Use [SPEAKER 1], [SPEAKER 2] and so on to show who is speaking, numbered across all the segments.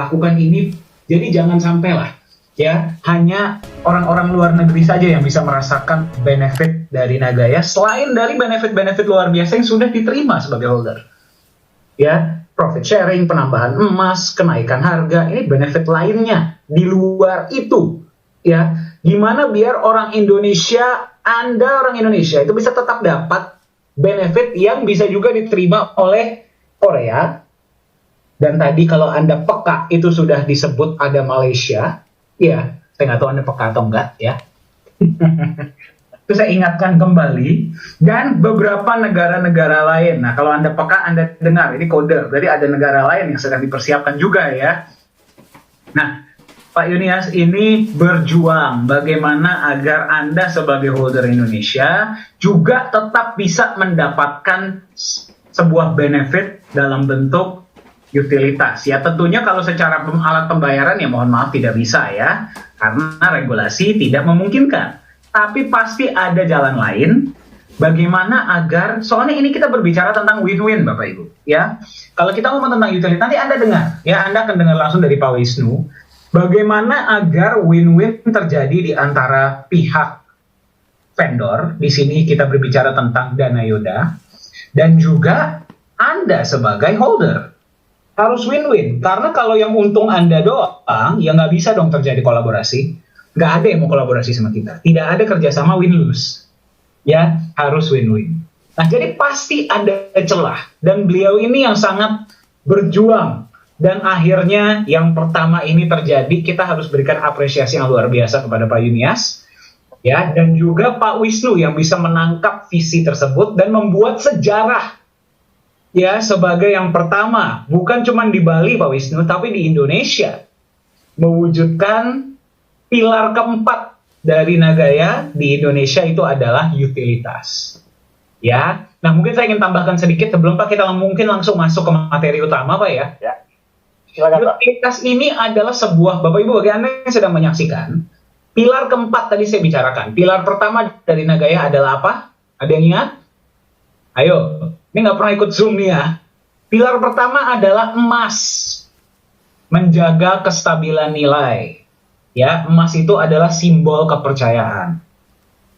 [SPEAKER 1] lakukan ini. Jadi jangan sampailah ya hanya orang-orang luar negeri saja yang bisa merasakan benefit dari Nagaya selain dari benefit-benefit luar biasa yang sudah diterima sebagai holder. Ya, profit sharing, penambahan emas, kenaikan harga, ini benefit lainnya di luar itu. Ya, gimana biar orang Indonesia, Anda orang Indonesia itu bisa tetap dapat benefit yang bisa juga diterima oleh Korea. Dan tadi kalau Anda peka itu sudah disebut ada Malaysia. Ya, saya nggak tahu Anda peka atau enggak ya. Itu saya ingatkan kembali, dan beberapa negara-negara lain. Nah, kalau Anda peka, Anda dengar, ini kode. Jadi ada negara lain yang sedang dipersiapkan juga ya. Nah, Pak Yunias ini berjuang bagaimana agar Anda sebagai holder Indonesia juga tetap bisa mendapatkan sebuah benefit dalam bentuk utilitas. Ya tentunya kalau secara alat pembayaran ya mohon maaf tidak bisa ya, karena regulasi tidak memungkinkan. Tapi pasti ada jalan lain bagaimana agar, soalnya ini kita berbicara tentang win-win Bapak Ibu ya. Kalau kita ngomong tentang utilitas, nanti Anda dengar ya, Anda akan dengar langsung dari Pak Wisnu bagaimana agar win-win terjadi di antara pihak vendor. Di sini kita berbicara tentang Danayuda dan juga Anda sebagai holder. Harus win-win, karena kalau yang untung Anda doang, ya nggak bisa dong terjadi kolaborasi. Nggak ada yang mau kolaborasi sama kita. Tidak ada kerjasama win-lose. Ya, harus win-win. Nah, jadi pasti ada celah. Dan beliau ini yang sangat berjuang. Dan akhirnya yang pertama ini terjadi, kita harus berikan apresiasi yang luar biasa kepada Pak Yunias. Ya, dan juga Pak Wisnu yang bisa menangkap visi tersebut dan membuat sejarah. Ya, sebagai yang pertama, bukan cuma di Bali Pak Wisnu, tapi di Indonesia. Mewujudkan pilar keempat dari Nagaya di Indonesia itu adalah utilitas. Ya, nah mungkin saya ingin tambahkan sedikit sebelum Pak kita mungkin langsung masuk ke materi utama Pak ya.
[SPEAKER 2] Ya. Silakan,
[SPEAKER 1] utilitas Pak. Ini adalah sebuah, Bapak Ibu bagi Anda yang sedang menyaksikan, pilar keempat tadi saya bicarakan. Pilar pertama dari Nagaya adalah apa? Ada yang ingat? Ayo, ini nggak pernah ikut Zoom nih ya. Pilar pertama adalah emas, menjaga kestabilan nilai. Ya, emas itu adalah simbol kepercayaan.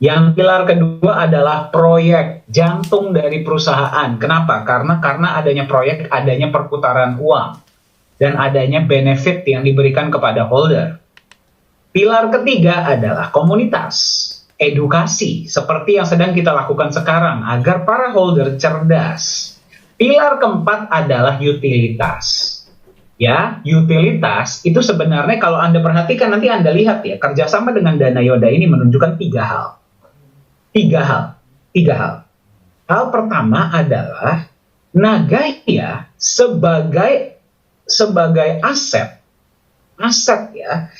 [SPEAKER 1] Yang pilar kedua adalah proyek, jantung dari perusahaan. Kenapa? Karena adanya proyek, adanya perputaran uang, dan adanya benefit yang diberikan kepada holder. Pilar ketiga adalah komunitas, edukasi, seperti yang sedang kita lakukan sekarang, agar para holder cerdas. Pilar keempat adalah utilitas. Ya, utilitas itu sebenarnya kalau Anda perhatikan nanti Anda lihat ya, kerjasama dengan Danayuda ini menunjukkan tiga hal. Tiga hal. Hal pertama adalah Nagaya sebagai aset ya.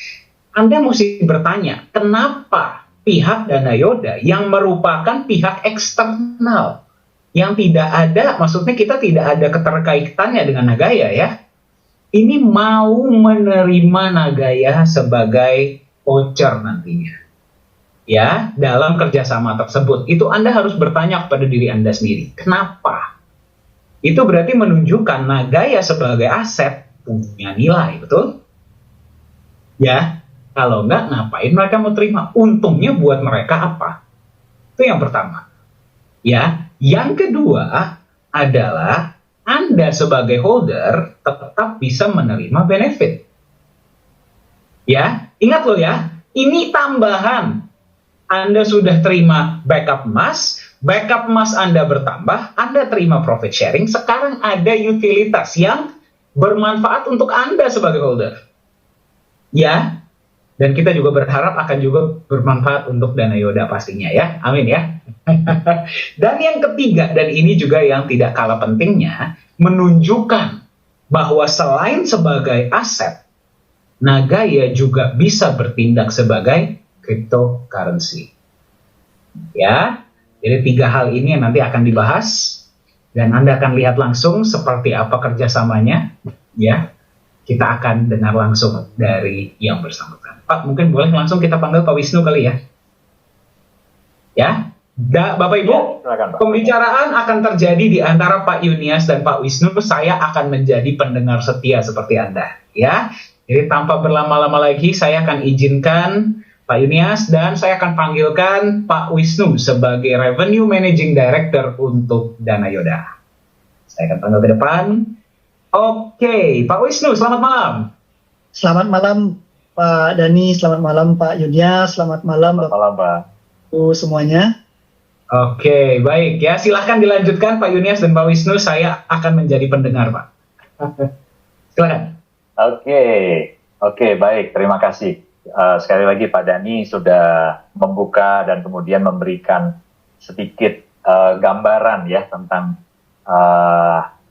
[SPEAKER 1] Anda mesti bertanya, kenapa pihak Danayuda yang merupakan pihak eksternal yang tidak ada, maksudnya kita tidak ada keterkaitannya dengan Nagaya ya, ini mau menerima Nagaya sebagai voucher nantinya. Ya, dalam kerjasama tersebut. Itu Anda harus bertanya kepada diri Anda sendiri. Kenapa? Itu berarti menunjukkan Nagaya sebagai aset punya nilai, betul? Ya, kalau enggak, ngapain mereka mau terima? Untungnya buat mereka apa? Itu yang pertama. Ya, yang kedua adalah Anda sebagai holder tetap bisa menerima benefit. Ya, ingat loh ya, ini tambahan. Anda sudah terima backup emas Anda bertambah, Anda terima profit sharing, sekarang ada utilitas yang bermanfaat untuk Anda sebagai holder. Ya, dan kita juga berharap akan juga bermanfaat untuk Danayuda pastinya ya, amin ya. Dan yang ketiga, dan ini juga yang tidak kalah pentingnya, menunjukkan bahwa selain sebagai aset, Nagaya juga bisa bertindak sebagai cryptocurrency. Ya, jadi tiga hal ini yang nanti akan dibahas dan Anda akan lihat langsung seperti apa kerjasamanya. Ya, kita akan dengar langsung dari yang bersangkutan. Pak, mungkin boleh langsung kita panggil Pak Wisnu kali ya? Ya, Bapak Ibu,
[SPEAKER 2] Ya, silakan, Pak.
[SPEAKER 1] pembicaraan akan terjadi di antara Pak Yunias dan Pak Wisnu. Saya akan menjadi pendengar setia seperti Anda, ya. Jadi tanpa berlama-lama lagi, saya akan izinkan Pak Yunias dan saya akan panggilkan Pak Wisnu sebagai Revenue Managing Director untuk Dana Yoda. Saya akan panggil ke depan. Oke, Pak Wisnu, selamat malam.
[SPEAKER 3] Selamat malam Pak Dani, selamat malam Pak Yunias, selamat malam
[SPEAKER 2] Selamat malam, Pak.
[SPEAKER 3] Bapak semuanya.
[SPEAKER 1] Oke, baik ya. Silahkan dilanjutkan Pak Yunias dan Pak Wisnu. Saya akan menjadi pendengar, Pak. Silakan.
[SPEAKER 2] Oke, baik. Terima kasih. Sekali lagi Pak Dani sudah membuka dan kemudian memberikan sedikit gambaran ya tentang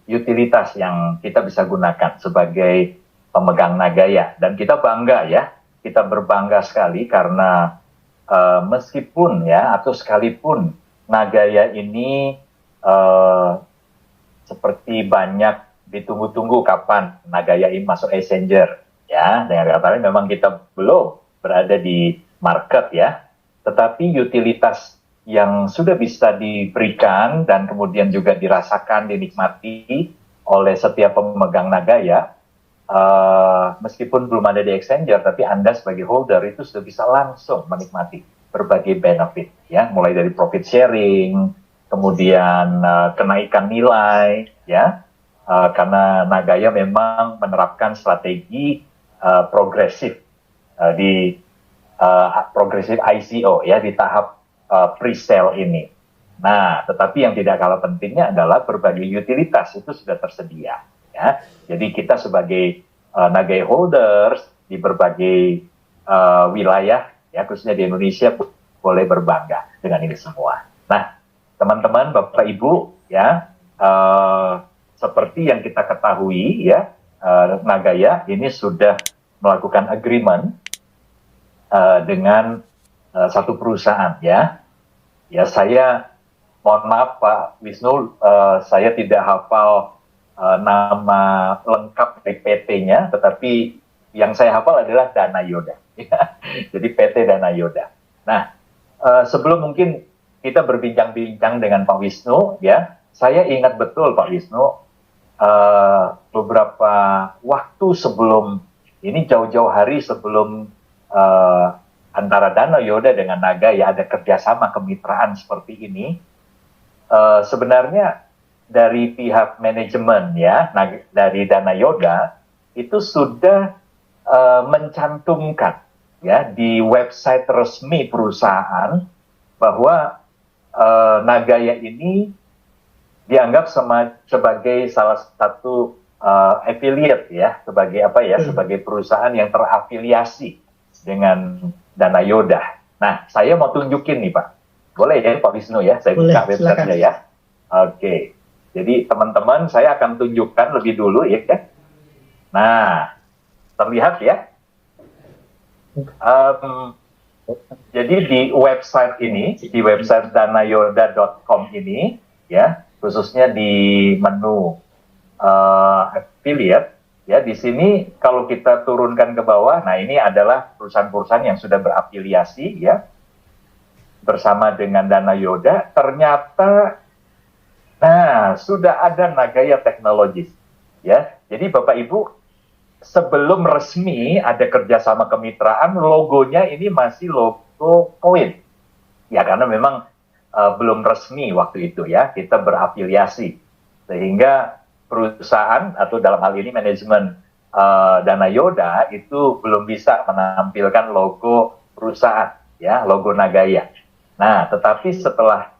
[SPEAKER 2] utilitas yang kita bisa gunakan sebagai pemegang Nagaya. Dan kita bangga ya, kita berbangga sekali karena meskipun ya atau sekalipun Nagaya ini seperti banyak ditunggu-tunggu kapan Nagaya ini masuk Exchanger ya, dengan kata lain memang kita belum berada di market ya, tetapi utilitas yang sudah bisa diberikan dan kemudian juga dirasakan, dinikmati oleh setiap pemegang Nagaya, meskipun belum ada di Exchanger, tapi Anda sebagai holder itu sudah bisa langsung menikmati berbagai benefit, ya, mulai dari profit sharing, kemudian kenaikan nilai, ya, karena Nagaya memang menerapkan strategi progresif di progresif ICO, ya, di tahap pre-sale ini. Nah, tetapi yang tidak kalah pentingnya adalah berbagai utilitas itu sudah tersedia, ya. Jadi kita sebagai Nagaya holders di berbagai wilayah, ya, khususnya di Indonesia, boleh berbangga dengan ini semua. Nah, teman-teman, Bapak Ibu, ya, seperti yang kita ketahui, ya, Nagaya ini sudah melakukan agreement dengan satu perusahaan, ya. Ya, saya mohon maaf Pak Wisnu, saya tidak hafal nama lengkap dari PT-nya, tetapi yang saya hafal adalah Dana Yoda. Jadi PT Dana Yoda. Nah, sebelum mungkin kita berbincang-bincang dengan Pak Wisnu, ya, saya ingat betul Pak Wisnu, beberapa waktu sebelum ini, jauh-jauh hari sebelum antara Dana Yoda dengan Nagaya ada kerjasama kemitraan seperti ini, sebenarnya dari pihak manajemen, ya, dari Dana Yoda itu sudah mencantumkan, ya, di website resmi perusahaan bahwa Nagaya ini dianggap sebagai salah satu affiliate, ya, sebagai apa ya, sebagai perusahaan yang terafiliasi dengan Dana Yoda. Nah, saya mau tunjukin nih Pak, boleh ya Pak Wisnu ya, saya buka websitenya ya. Oke, jadi teman-teman saya akan tunjukkan lebih dulu ya. Nah, terlihat ya. Jadi di website ini, di website danayoda.com ini, ya, khususnya di menu affiliate, ya, di sini kalau kita turunkan ke bawah, nah ini adalah perusahaan-perusahaan yang sudah berafiliasi, ya, bersama dengan Dana Yoda. Ternyata, nah, sudah ada Nagaya Technologies, ya. Jadi Bapak Ibu, sebelum resmi ada kerjasama kemitraan, logonya ini masih logo koin. Ya, karena memang belum resmi waktu itu, ya, kita berafiliasi. Sehingga perusahaan, atau dalam hal ini manajemen Dana Yoda, itu belum bisa menampilkan logo perusahaan, ya, logo Nagaya. Nah, tetapi setelah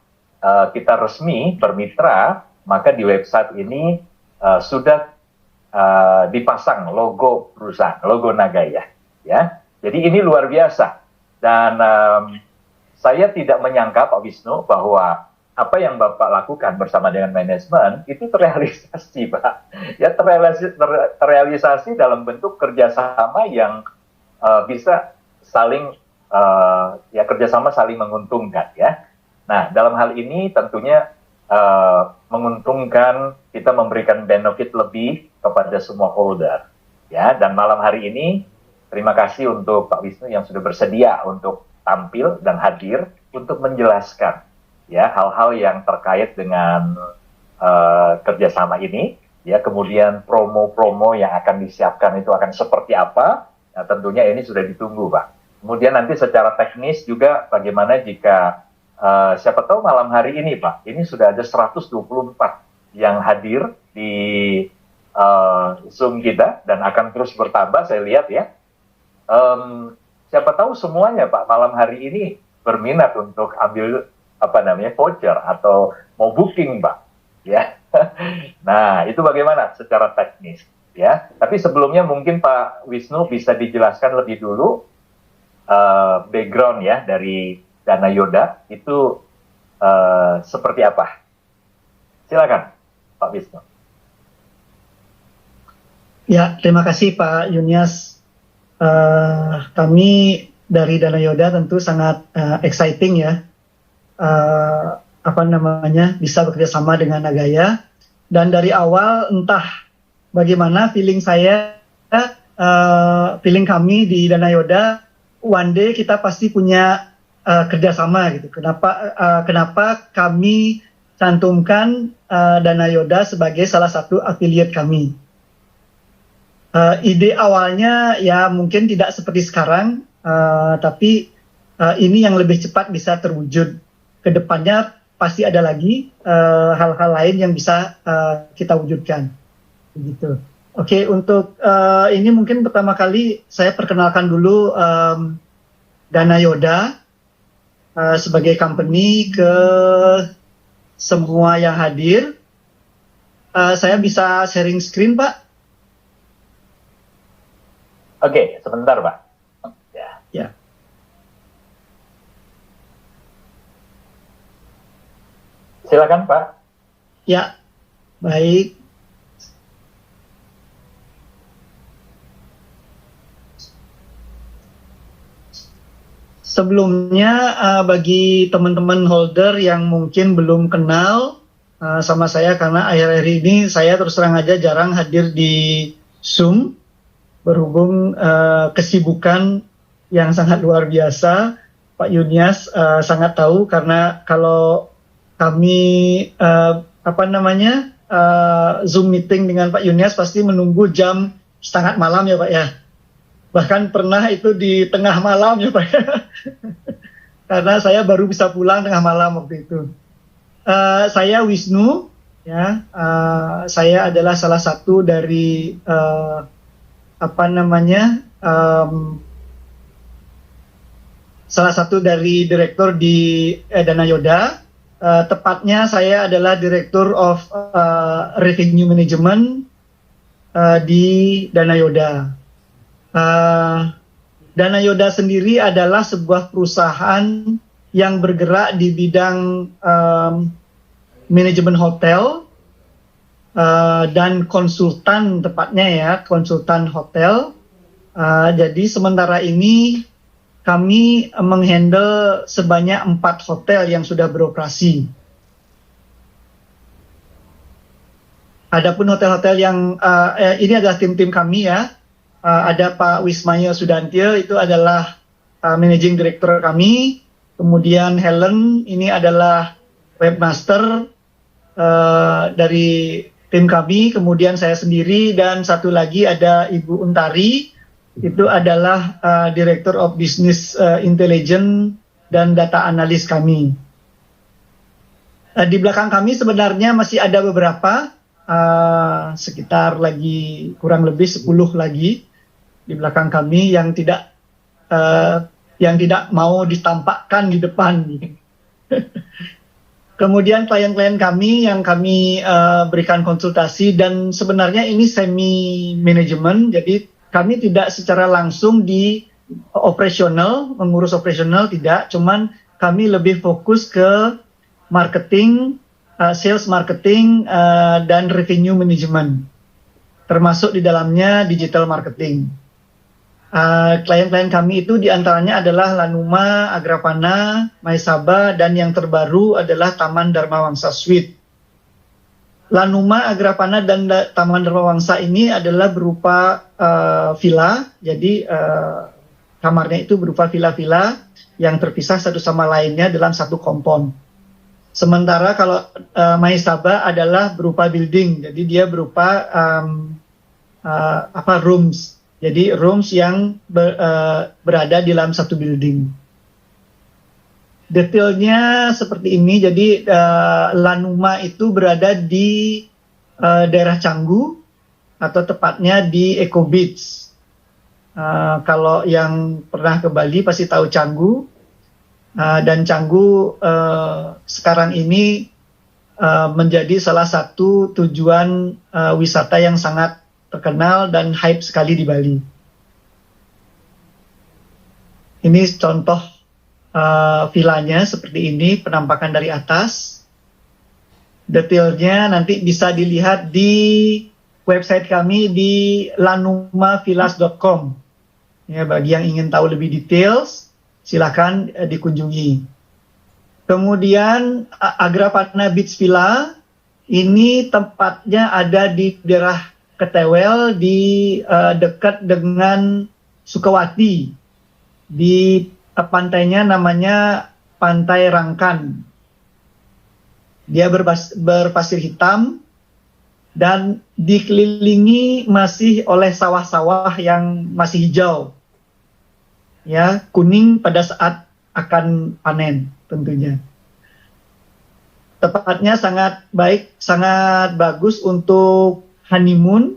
[SPEAKER 2] kita resmi bermitra, maka di website ini sudah dipasang logo perusahaan, logo Nagaya, ya. Jadi ini luar biasa, dan saya tidak menyangka Pak Wisnu bahwa apa yang Bapak lakukan bersama dengan manajemen itu terrealisasi, Pak. Ya, terrealisasi dalam bentuk kerjasama yang bisa saling ya, kerjasama saling menguntungkan, ya. Nah, dalam hal ini tentunya menguntungkan, kita memberikan benefit lebih kepada semua holder, ya. Dan malam hari ini terima kasih untuk Pak Wisnu yang sudah bersedia untuk tampil dan hadir untuk menjelaskan ya hal-hal yang terkait dengan kerjasama ini, ya kemudian promo-promo yang akan disiapkan itu akan seperti apa, nah, tentunya ini sudah ditunggu Pak. Kemudian nanti secara teknis juga bagaimana jika siapa tahu malam hari ini Pak, ini sudah ada 124 yang hadir di Zoom kita dan akan terus bertambah saya lihat ya. Siapa tahu semuanya Pak malam hari ini berminat untuk ambil voucher atau mau booking Pak ya. Nah itu bagaimana secara teknis ya. Tapi sebelumnya mungkin Pak Wisnu bisa dijelaskan lebih dulu background ya dari Dana Yoda itu seperti apa. Silakan Pak Wisnu.
[SPEAKER 3] Ya, terima kasih Pak Yunias. Kami dari Dana Yoda tentu sangat exciting ya, bisa bekerja sama dengan Nagaya. Dan dari awal entah bagaimana feeling kami di Dana Yoda, one day kita pasti punya kerjasama gitu. Kenapa kami cantumkan Dana Yoda sebagai salah satu affiliate kami. Ide awalnya ya mungkin tidak seperti sekarang, tapi ini yang lebih cepat bisa terwujud. Kedepannya pasti ada lagi hal-hal lain yang bisa kita wujudkan. Begitu. Oke, untuk ini mungkin pertama kali saya perkenalkan dulu Dana Yoda sebagai company ke semua yang hadir. Saya bisa sharing screen, Pak?
[SPEAKER 2] Oke, sebentar Pak.
[SPEAKER 3] Ya.
[SPEAKER 2] Silakan Pak.
[SPEAKER 3] Ya, baik. Sebelumnya bagi teman-teman holder yang mungkin belum kenal sama saya, karena akhir-akhir ini saya terus terang aja jarang hadir di Zoom, berhubung kesibukan yang sangat luar biasa. Pak Yunias sangat tahu, karena kalau kami Zoom meeting dengan Pak Yunias pasti menunggu jam setengah malam ya Pak ya. Bahkan pernah itu di tengah malam ya Pak ya. Karena saya baru bisa pulang tengah malam waktu itu. Saya Wisnu ya. Saya adalah salah satu dari salah satu dari direktur di Dana Yoda. Tepatnya saya adalah Director of Revenue Management di Dana Yoda. Dana Yoda sendiri adalah sebuah perusahaan yang bergerak di bidang manajemen hotel dan konsultan, tepatnya ya, konsultan hotel. Jadi sementara ini kami menghandle sebanyak 4 hotel yang sudah beroperasi. Adapun hotel-hotel yang ini adalah tim-tim kami ya. Ada Pak Wismaya Sudantyo, itu adalah Managing Director kami. Kemudian Helen, ini adalah webmaster dari tim kami. Kemudian saya sendiri, dan satu lagi ada Ibu Untari, itu adalah Director of Business Intelligence dan Data Analyst kami. Di belakang kami sebenarnya masih ada beberapa, sekitar lagi kurang lebih 10 lagi di belakang kami yang tidak mau ditampakkan di depan. Kemudian klien-klien kami yang kami berikan konsultasi, dan sebenarnya ini semi manajemen, jadi kami tidak secara langsung di operasional, mengurus operasional tidak, cuman kami lebih fokus ke marketing, sales marketing, dan revenue management, termasuk di dalamnya digital marketing. Klien-klien kami itu diantaranya adalah Lanuma, Agrapana, Maesaba, dan yang terbaru adalah Taman Dharma Wangsa Suite. Lanuma, Agrapana, dan Taman Dharma Wangsa ini adalah berupa villa, jadi kamarnya itu berupa villa-villa yang terpisah satu sama lainnya dalam satu kompon. Sementara kalau Maisaba adalah berupa building, jadi dia berupa rooms. Jadi rooms yang berada di dalam satu building. Detailnya seperti ini. Jadi Lanuma itu berada di daerah Canggu atau tepatnya di Eco Beach. Kalau yang pernah ke Bali pasti tahu Canggu. Dan Canggu sekarang ini menjadi salah satu tujuan wisata yang sangat terkenal dan hype sekali di Bali. Ini contoh vilanya seperti ini, penampakan dari atas. Detailnya nanti bisa dilihat di website kami di lanumavillas.com. Ya, bagi yang ingin tahu lebih details, silakan dikunjungi. Kemudian Agrapatna Beach Villa ini tempatnya ada di daerah Ketewel di dekat dengan Sukawati. Di pantainya namanya Pantai Rangkan. Dia berpasir hitam dan dikelilingi masih oleh sawah-sawah yang masih hijau. Ya, kuning pada saat akan panen tentunya. Tepatnya sangat baik, sangat bagus untuk honeymoon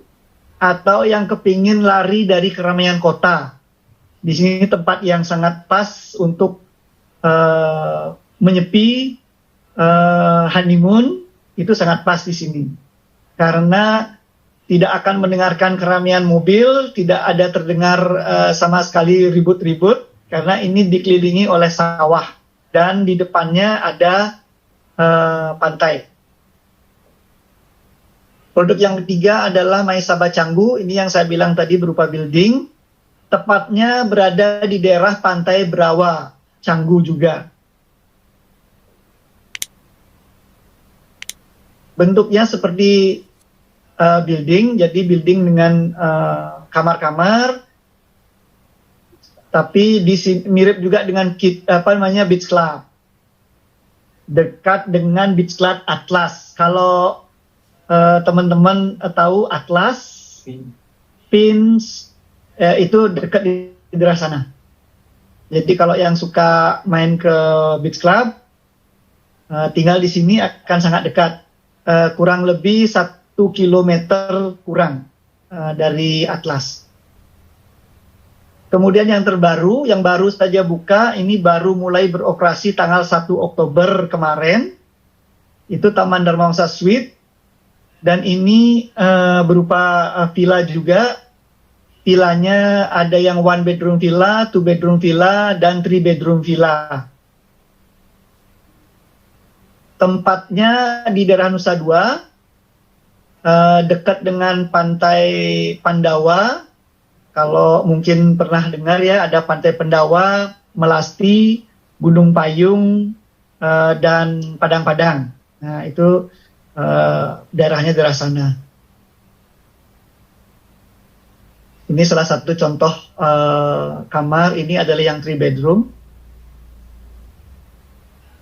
[SPEAKER 3] atau yang kepingin lari dari keramaian kota. Di sini tempat yang sangat pas untuk menyepi, honeymoon itu sangat pas di sini. Karena tidak akan mendengarkan keramaian mobil, tidak ada terdengar sama sekali ribut-ribut, karena ini dikelilingi oleh sawah dan di depannya ada pantai. Produk yang ketiga adalah Maisaba Canggu, ini yang saya bilang tadi berupa building, tepatnya berada di daerah Pantai Brawa, Canggu juga. Bentuknya seperti building, jadi building dengan kamar-kamar, tapi mirip juga dengan beach club, dekat dengan beach club Atlas. Kalau teman-teman tahu Atlas, Pins, itu dekat di daerah sana. Jadi kalau yang suka main ke beach club, tinggal di sini akan sangat dekat, kurang lebih 1 kilometer kurang dari Atlas. Kemudian yang terbaru, yang baru saja buka, ini baru mulai beroperasi tanggal 1 Oktober kemarin, itu Taman Dharmawangsa Suite, dan ini berupa villa juga. Villanya ada yang 1 bedroom villa, 2 bedroom villa, dan 3 bedroom villa. Tempatnya di daerah Nusa Dua, dekat dengan Pantai Pandawa. Kalau mungkin pernah dengar ya, ada Pantai Pandawa, Melasti, Gunung Payung, dan Padang-Padang. Nah, itu daerahnya daerah sana. Ini salah satu contoh kamar, ini adalah yang 3 bedroom.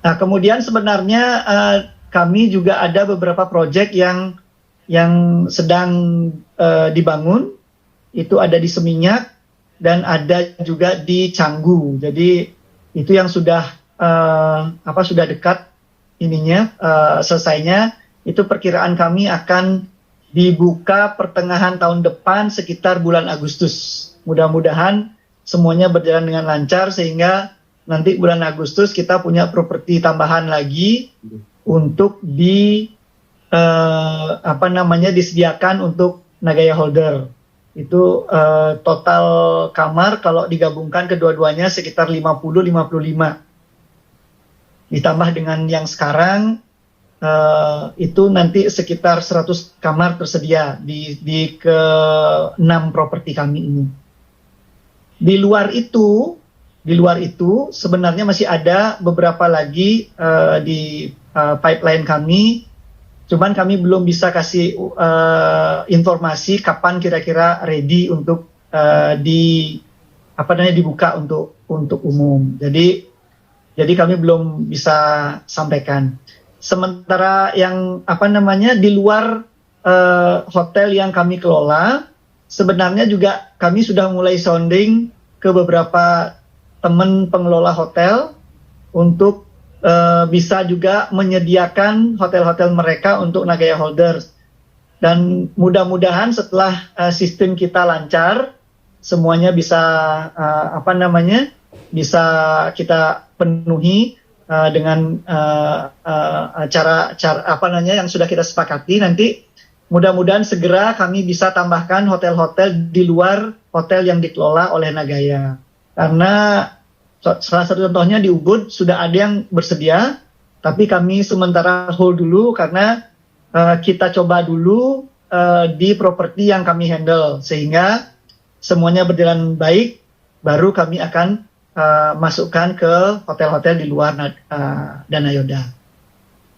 [SPEAKER 3] Nah, kemudian sebenarnya kami juga ada beberapa proyek yang sedang dibangun, itu ada di Seminyak dan ada juga di Canggu. Jadi itu yang sudah sudah dekat ininya selesainya. Itu perkiraan kami akan dibuka pertengahan tahun depan sekitar bulan Agustus. Mudah-mudahan semuanya berjalan dengan lancar sehingga nanti bulan Agustus kita punya properti tambahan lagi untuk disediakan untuk Nagaya Holder. Itu total kamar kalau digabungkan kedua-duanya sekitar 50-55. Ditambah dengan yang sekarang, itu nanti sekitar 100 kamar tersedia di ke-6 properti kami ini. Di luar itu sebenarnya masih ada beberapa lagi di pipeline kami. Cuman kami belum bisa kasih informasi kapan kira-kira ready untuk dibuka untuk umum. Jadi kami belum bisa sampaikan. sementara yang di luar hotel yang kami kelola, sebenarnya juga kami sudah mulai sounding ke beberapa teman pengelola hotel untuk bisa juga menyediakan hotel-hotel mereka untuk Nagaya Holders. Dan mudah-mudahan setelah sistem kita lancar, semuanya bisa bisa kita penuhi dengan cara yang sudah kita sepakati. Nanti mudah-mudahan segera kami bisa tambahkan hotel-hotel di luar hotel yang dikelola oleh Nagaya. Karena salah satu contohnya di Ubud sudah ada yang bersedia, tapi kami sementara hold dulu karena kita coba dulu di properti yang kami handle, sehingga semuanya berjalan baik, baru kami akan masukkan ke hotel-hotel di luar Danayoda.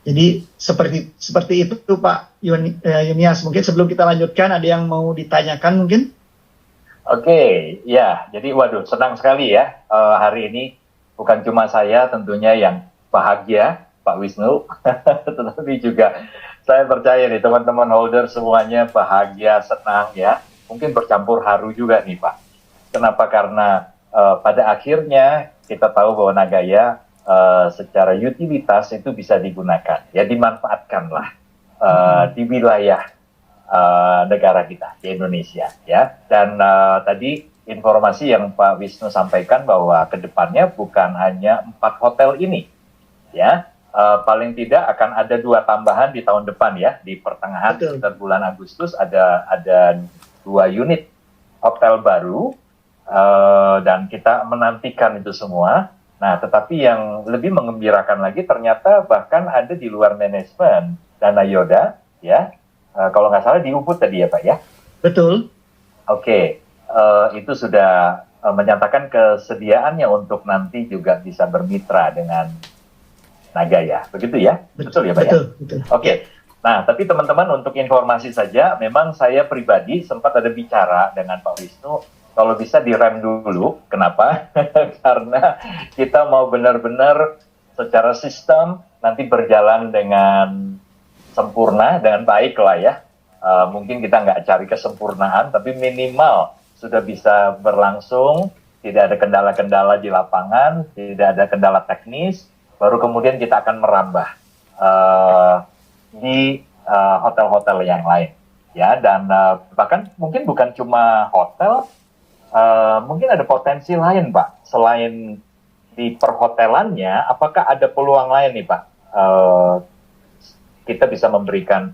[SPEAKER 3] Jadi seperti itu Pak Yunias. Mungkin sebelum kita lanjutkan ada yang mau ditanyakan mungkin?
[SPEAKER 2] Oke, ya. Jadi waduh, senang sekali ya hari ini. Bukan cuma saya tentunya yang bahagia, Pak Wisnu, tetapi juga saya percaya nih teman-teman holder semuanya bahagia, senang ya. Mungkin bercampur haru juga nih Pak. Kenapa? Karena pada akhirnya kita tahu bahwa Nagaya secara utilitas itu bisa digunakan, ya dimanfaatkanlah di wilayah negara kita di Indonesia ya. Dan tadi informasi yang Pak Wisnu sampaikan bahwa kedepannya bukan hanya 4 hotel ini ya, paling tidak akan ada 2 tambahan di tahun depan ya, di pertengahan sekitar bulan Agustus ada 2 unit hotel baru dan kita menantikan itu semua. Nah, tetapi yang lebih mengembirakan lagi ternyata bahkan ada di luar manajemen Danayoda ya. Kalau nggak salah di Ubud tadi ya Pak ya?
[SPEAKER 3] Betul.
[SPEAKER 2] Oke, itu sudah menyatakan kesediaannya untuk nanti juga bisa bermitra dengan Nagaya, begitu ya? Betul ya Pak ya?
[SPEAKER 3] Betul.
[SPEAKER 2] Oke, nah tapi teman-teman untuk informasi saja, memang saya pribadi sempat ada bicara dengan Pak Wisnu, kalau bisa direm dulu, kenapa? Karena kita mau benar-benar secara sistem nanti berjalan dengan sempurna, dengan baik lah ya. Mungkin kita nggak cari kesempurnaan, tapi minimal sudah bisa berlangsung, tidak ada kendala-kendala di lapangan, tidak ada kendala teknis, baru kemudian kita akan merambah di hotel-hotel yang lain. Ya, dan bahkan mungkin bukan cuma hotel, mungkin ada potensi lain Pak. Selain di perhotelannya, apakah ada peluang lain nih Pak? Kita bisa memberikan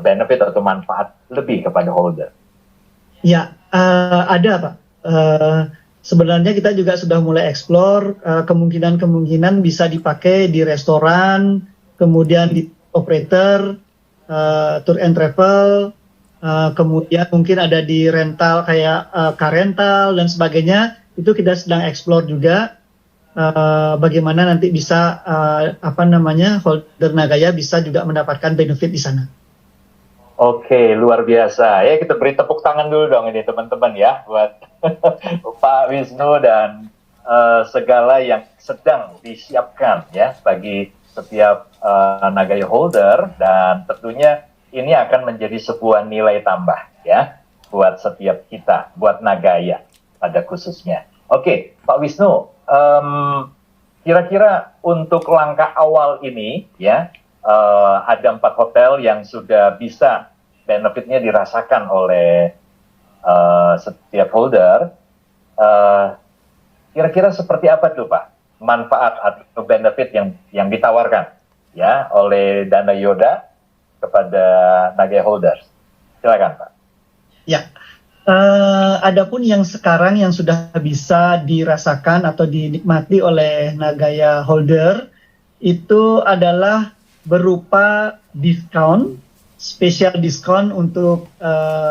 [SPEAKER 2] benefit atau manfaat lebih kepada holder.
[SPEAKER 3] Ya, ada Pak. Sebenarnya kita juga sudah mulai explore kemungkinan-kemungkinan bisa dipakai di restoran, kemudian di operator, tour and travel, kemudian mungkin ada di rental kayak car rental dan sebagainya. Itu kita sedang explore juga. Bagaimana nanti bisa holder Nagaya bisa juga mendapatkan benefit di sana.
[SPEAKER 2] Oke, luar biasa. Ya, kita beri tepuk tangan dulu dong ini teman-teman ya buat Pak Wisnu dan segala yang sedang disiapkan ya bagi setiap Nagaya holder, dan tentunya ini akan menjadi sebuah nilai tambah ya buat setiap kita, buat Nagaya pada khususnya. Oke, Pak Wisnu, kira-kira untuk langkah awal ini ya, ada 4 hotel yang sudah bisa benefitnya dirasakan oleh setiap holder. Kira-kira seperti apa tuh Pak manfaat atau benefit yang ditawarkan ya oleh Danayoda kepada Nagaya holders? Silakan Pak.
[SPEAKER 3] Ya. Adapun yang sekarang yang sudah bisa dirasakan atau dinikmati oleh Nagaya holder itu adalah berupa diskon, spesial diskon untuk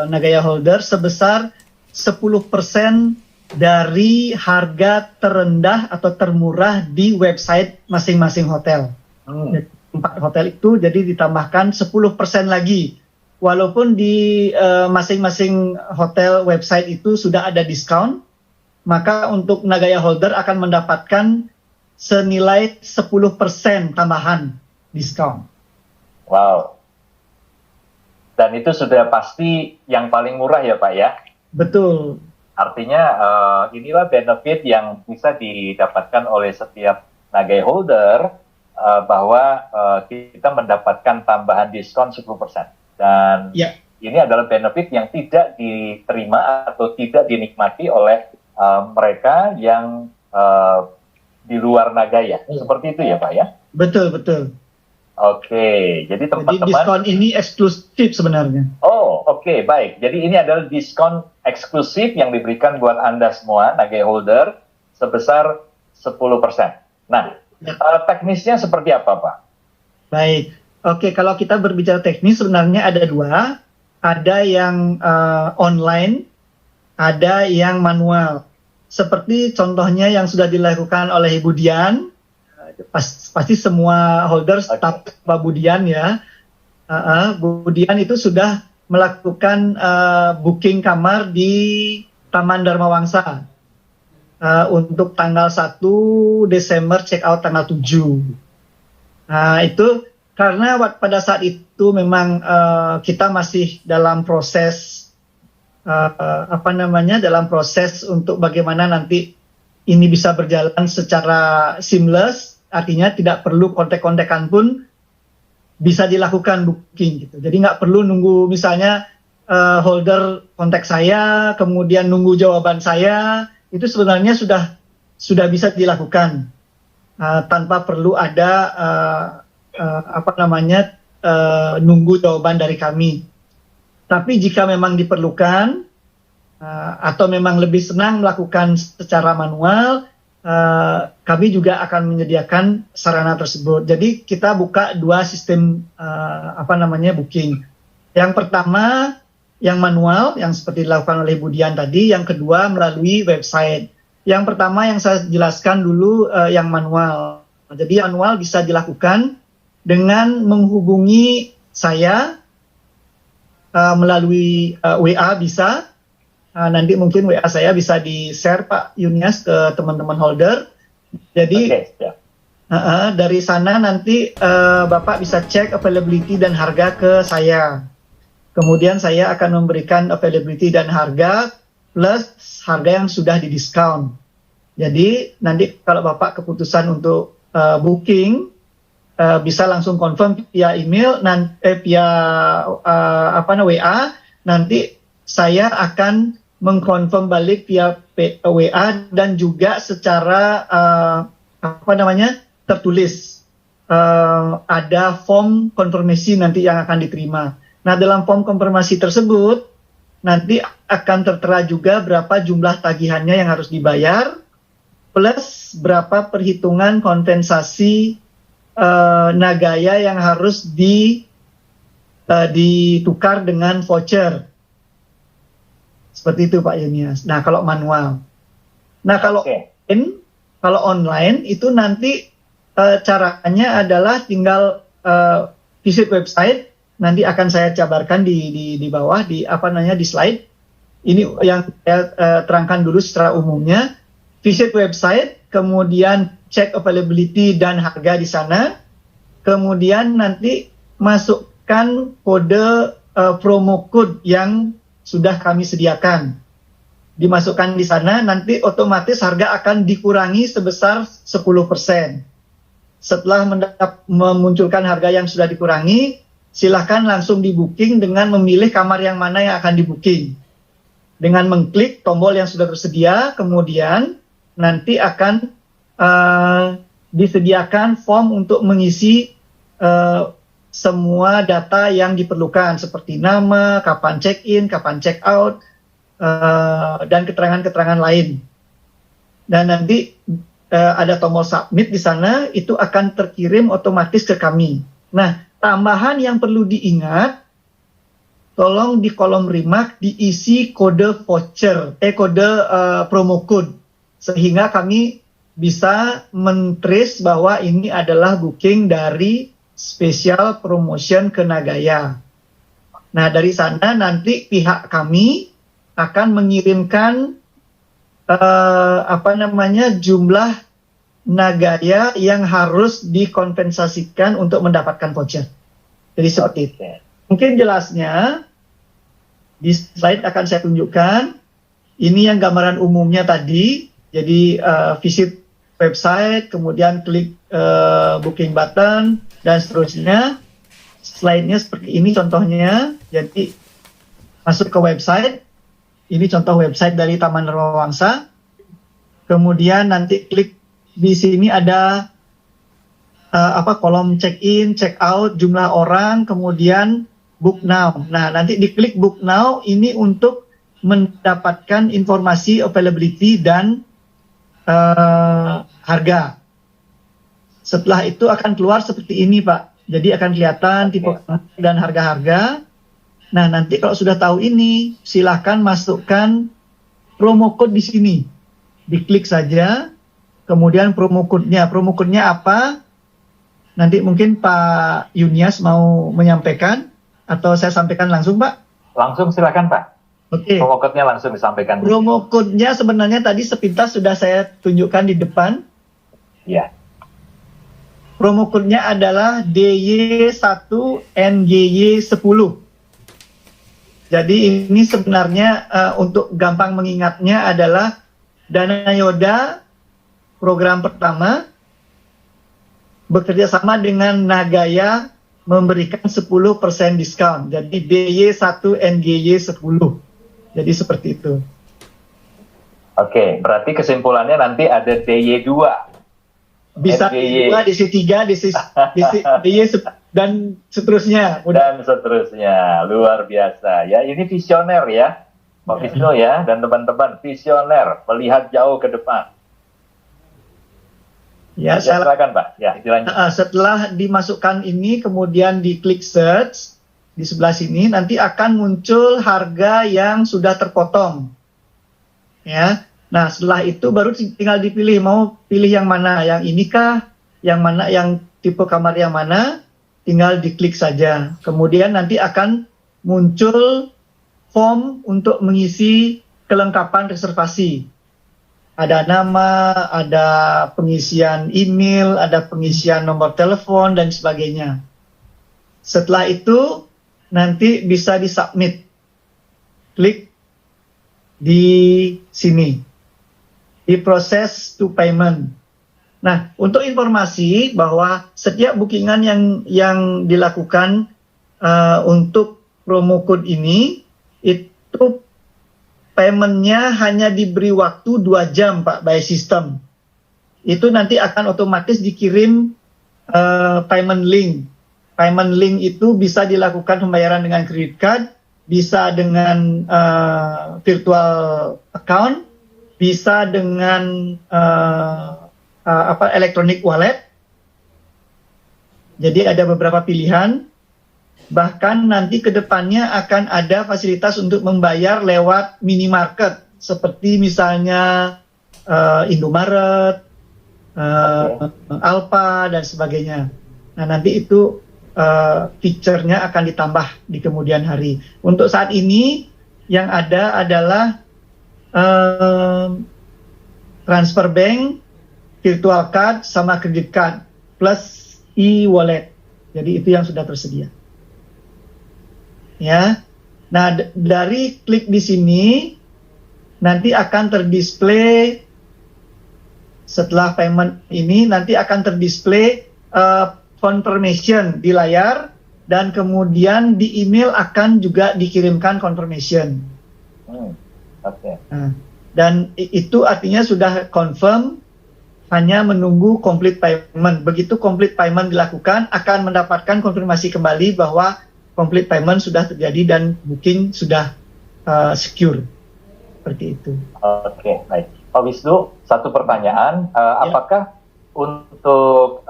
[SPEAKER 3] Nagaya holder sebesar 10% dari harga terendah atau termurah di website masing-masing hotel. 4 hotel itu jadi ditambahkan 10% lagi. Walaupun di masing-masing hotel website itu sudah ada diskon, maka untuk Nagaya holder akan mendapatkan senilai 10% tambahan diskon.
[SPEAKER 2] Wow. Dan itu sudah pasti yang paling murah ya Pak ya?
[SPEAKER 3] Betul.
[SPEAKER 2] Artinya inilah benefit yang bisa didapatkan oleh setiap Nagai holder bahwa kita mendapatkan tambahan diskon 10%. Dan ini adalah benefit yang tidak diterima atau tidak dinikmati oleh mereka yang di luar Nagaya. Seperti itu ya Pak ya?
[SPEAKER 3] Betul, betul.
[SPEAKER 2] Oke, jadi teman-teman.
[SPEAKER 3] Jadi diskon ini eksklusif sebenarnya.
[SPEAKER 2] Oh, oke, baik. Jadi ini adalah diskon eksklusif yang diberikan buat Anda semua, Nagai holder, sebesar 10%. Nah, teknisnya seperti apa, Pak?
[SPEAKER 3] Baik. Oke, kalau kita berbicara teknis sebenarnya ada dua. Ada yang online, ada yang manual. Seperti contohnya yang sudah dilakukan oleh Ibu Dian, pasti semua holder staf Pak Budian ya. Budian itu sudah melakukan booking kamar di Taman Dharma Wangsa untuk tanggal 1 Desember check out tanggal 7. Nah, itu karena pada saat itu memang kita masih dalam proses dalam proses untuk bagaimana nanti ini bisa berjalan secara seamless. Artinya tidak perlu kontak-kontakan pun bisa dilakukan booking gitu. Jadi nggak perlu nunggu misalnya holder kontak saya, kemudian nunggu jawaban saya. Itu sebenarnya sudah bisa dilakukan tanpa perlu ada nunggu jawaban dari kami. Tapi jika memang diperlukan atau memang lebih senang melakukan secara manual, kami juga akan menyediakan sarana tersebut. Jadi kita buka dua sistem booking. Yang pertama yang manual yang seperti dilakukan oleh Bu Dian tadi, yang kedua melalui website. Yang pertama yang saya jelaskan dulu yang manual. Jadi manual bisa dilakukan dengan menghubungi saya melalui WA bisa. Nanti mungkin WA saya bisa di-share Pak Yunias ke teman-teman holder. Jadi dari sana nanti Bapak bisa cek availability dan harga ke saya. Kemudian saya akan memberikan availability dan harga plus harga yang sudah didiskon. Jadi nanti kalau Bapak keputusan untuk booking bisa langsung confirm via email, via WA. Nanti saya akan mengkonfirm balik via WA dan juga secara tertulis. Ada form konfirmasi nanti yang akan diterima. Nah, dalam form konfirmasi tersebut nanti akan tertera juga berapa jumlah tagihannya yang harus dibayar plus berapa perhitungan kompensasi Nagaya yang harus ditukar dengan voucher. Seperti itu Pak Yunias. Nah, kalau manual. Nah, kalau online itu nanti caranya adalah tinggal visit website. Nanti akan saya jabarkan di bawah di slide. Ini yang saya terangkan dulu secara umumnya. Visit website, kemudian cek availability dan harga di sana. Kemudian nanti masukkan kode promo code yang sudah kami sediakan. Dimasukkan di sana, nanti otomatis harga akan dikurangi sebesar 10%. Setelah memunculkan harga yang sudah dikurangi, silakan langsung di-booking dengan memilih kamar yang mana yang akan di-booking. Dengan mengklik tombol yang sudah tersedia, kemudian nanti akan disediakan form untuk mengisi semua data yang diperlukan seperti nama, kapan check-in, kapan check-out, dan keterangan-keterangan lain. Dan nanti ada tombol submit di sana, itu akan terkirim otomatis ke kami. Nah, tambahan yang perlu diingat, tolong di kolom remark diisi kode voucher, kode promo code, sehingga kami bisa men-trace bahwa ini adalah booking dari special promotion ke Nagaya. Nah, dari sana nanti pihak kami akan mengirimkan jumlah Nagaya yang harus dikompensasikan untuk mendapatkan voucher. Jadi seperti itu. Mungkin jelasnya di slide akan saya tunjukkan. Ini yang gambaran umumnya tadi. Jadi visit website, kemudian klik booking button, dan seterusnya. Slide-nya seperti ini contohnya. Jadi masuk ke website. Ini contoh website dari Taman Narmawangsa. Kemudian nanti klik di sini ada kolom check-in, check-out, jumlah orang, kemudian book now. Nah, nanti diklik book now ini untuk mendapatkan informasi availability dan harga. Setelah itu akan keluar seperti ini, Pak. Jadi akan kelihatan tipe dan harga-harga. Nah, nanti kalau sudah tahu ini, silahkan masukkan promo code di sini. Diklik saja, kemudian promo code-nya. Promo code-nya apa? Nanti mungkin Pak Yunias mau menyampaikan, atau saya sampaikan langsung, Pak?
[SPEAKER 2] Langsung silakan, Pak.
[SPEAKER 3] Oke.
[SPEAKER 2] Promo code-nya langsung disampaikan.
[SPEAKER 3] Promo code-nya sebenarnya tadi sepintas sudah saya tunjukkan di depan.
[SPEAKER 2] Iya.
[SPEAKER 3] Promo code-nya adalah DY1NGY10. Jadi ini sebenarnya untuk gampang mengingatnya adalah Dana Yoda program pertama bekerja sama dengan Nagaya memberikan 10% diskon. Jadi DY1NGY10. Jadi seperti itu.
[SPEAKER 2] Oke, berarti kesimpulannya nanti ada DY2.
[SPEAKER 3] Bisa
[SPEAKER 2] NGY.
[SPEAKER 3] DC3, DY dan seterusnya.
[SPEAKER 2] Dan seterusnya. Luar biasa. Ya, ini visioner ya. Pak Wisnu ya, dan teman-teman. Visioner. Melihat jauh ke depan.
[SPEAKER 3] Ya,
[SPEAKER 2] silakan Pak. Ya, dilanjut.
[SPEAKER 3] Setelah dimasukkan ini, kemudian diklik search. Di sebelah sini, nanti akan muncul harga yang sudah terpotong. Ya. Nah, setelah itu baru tinggal dipilih, mau pilih yang mana, yang ini kah, yang mana, yang tipe kamar yang mana, tinggal diklik saja. Kemudian nanti akan muncul form untuk mengisi kelengkapan reservasi. Ada nama, ada pengisian email, ada pengisian nomor telepon, dan sebagainya. Setelah itu, nanti bisa disubmit. Klik di sini. Di proses to payment. Nah, untuk informasi bahwa setiap bookingan yang dilakukan untuk promo code ini, itu paymentnya hanya diberi waktu 2 jam, Pak, by system. Itu nanti akan otomatis dikirim payment link. Payment link itu bisa dilakukan pembayaran dengan credit card, bisa dengan virtual account, bisa dengan electronic wallet. Jadi ada beberapa pilihan. Bahkan nanti ke depannya akan ada fasilitas untuk membayar lewat minimarket, seperti misalnya Indomaret, Alfa, dan sebagainya. Nah, nanti itu feature-nya akan ditambah di kemudian hari. Untuk saat ini yang ada adalah transfer bank, virtual card, sama credit card, plus e-wallet. Jadi itu yang sudah tersedia. Ya. Nah, dari klik di sini, nanti akan terdisplay, setelah payment ini, nanti akan terdisplay confirmation di layar, dan kemudian di email akan juga dikirimkan confirmation.
[SPEAKER 2] Okay.
[SPEAKER 3] Nah, dan itu artinya sudah confirm, hanya menunggu complete payment. Begitu complete payment dilakukan, akan mendapatkan konfirmasi kembali bahwa complete payment sudah terjadi dan booking sudah secure. Seperti itu.
[SPEAKER 2] Oke, baik. Pak Wisnu, satu pertanyaan. Apakah untuk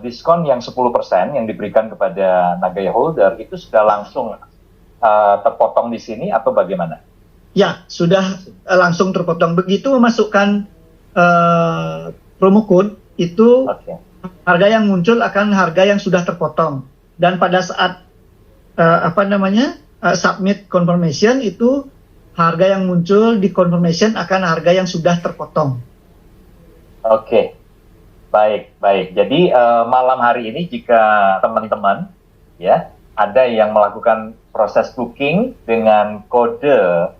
[SPEAKER 2] diskon yang 10% yang diberikan kepada Nagaya holder itu sudah langsung terpotong di sini atau bagaimana?
[SPEAKER 3] Ya, sudah langsung terpotong. Begitu memasukkan promo code, itu harga yang muncul akan harga yang sudah terpotong. Dan pada saat submit confirmation, itu harga yang muncul di confirmation akan harga yang sudah terpotong.
[SPEAKER 2] Oke. Baik, baik. Jadi malam hari ini jika teman-teman ya ada yang melakukan proses booking dengan kode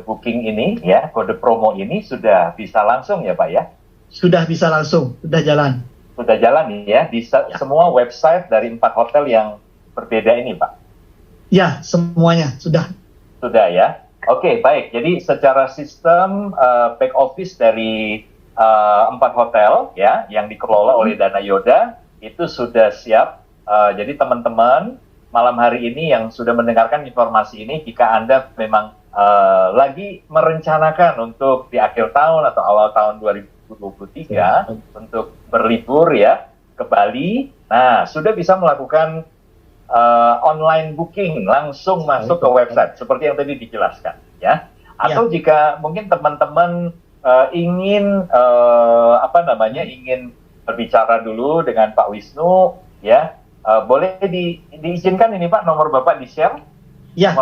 [SPEAKER 2] booking ini ya, kode promo ini sudah bisa langsung ya Pak ya?
[SPEAKER 3] Sudah bisa langsung, sudah jalan.
[SPEAKER 2] Sudah jalan ya di semua website dari 4 hotel yang berbeda ini Pak?
[SPEAKER 3] Ya, semuanya sudah.
[SPEAKER 2] Sudah ya. Oke, baik. Jadi secara sistem back office dari 4 hotel ya yang dikelola oleh Dana Yoda itu sudah siap. Jadi teman-teman malam hari ini yang sudah mendengarkan informasi ini, jika Anda memang lagi merencanakan untuk di akhir tahun atau awal tahun 2023 untuk berlibur ya ke Bali, nah sudah bisa melakukan online booking langsung masuk ke website seperti yang tadi dijelaskan ya. Atau jika mungkin teman-teman ingin ingin berbicara dulu dengan Pak Wisnu ya, boleh diizinkan ini Pak nomor Bapak di-share?
[SPEAKER 3] Ya,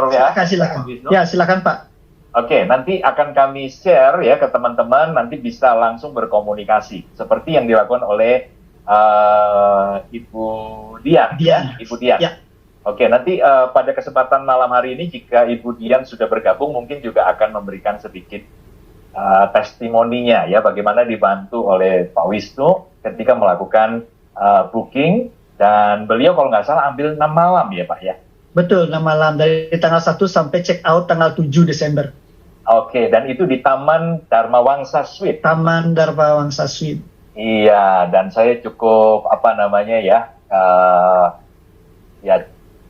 [SPEAKER 3] silakan. Ya, silakan Pak.
[SPEAKER 2] Oke, nanti akan kami share ya ke teman-teman, nanti bisa langsung berkomunikasi seperti yang dilakukan oleh Ibu Dian. Ibu Dian. Ya. Oke, nanti pada kesempatan malam hari ini jika Ibu Dian sudah bergabung, mungkin juga akan memberikan sedikit testimoninya ya, bagaimana dibantu oleh Pak Wisnu ketika melakukan booking, dan beliau kalau nggak salah ambil 6 malam ya Pak ya?
[SPEAKER 3] Betul, 6 malam dari tanggal 1 sampai check out tanggal 7 Desember.
[SPEAKER 2] Oke, dan itu di Taman Dharma Wangsa Suite.
[SPEAKER 3] Taman Dharma Wangsa Suite.
[SPEAKER 2] Iya, dan saya cukup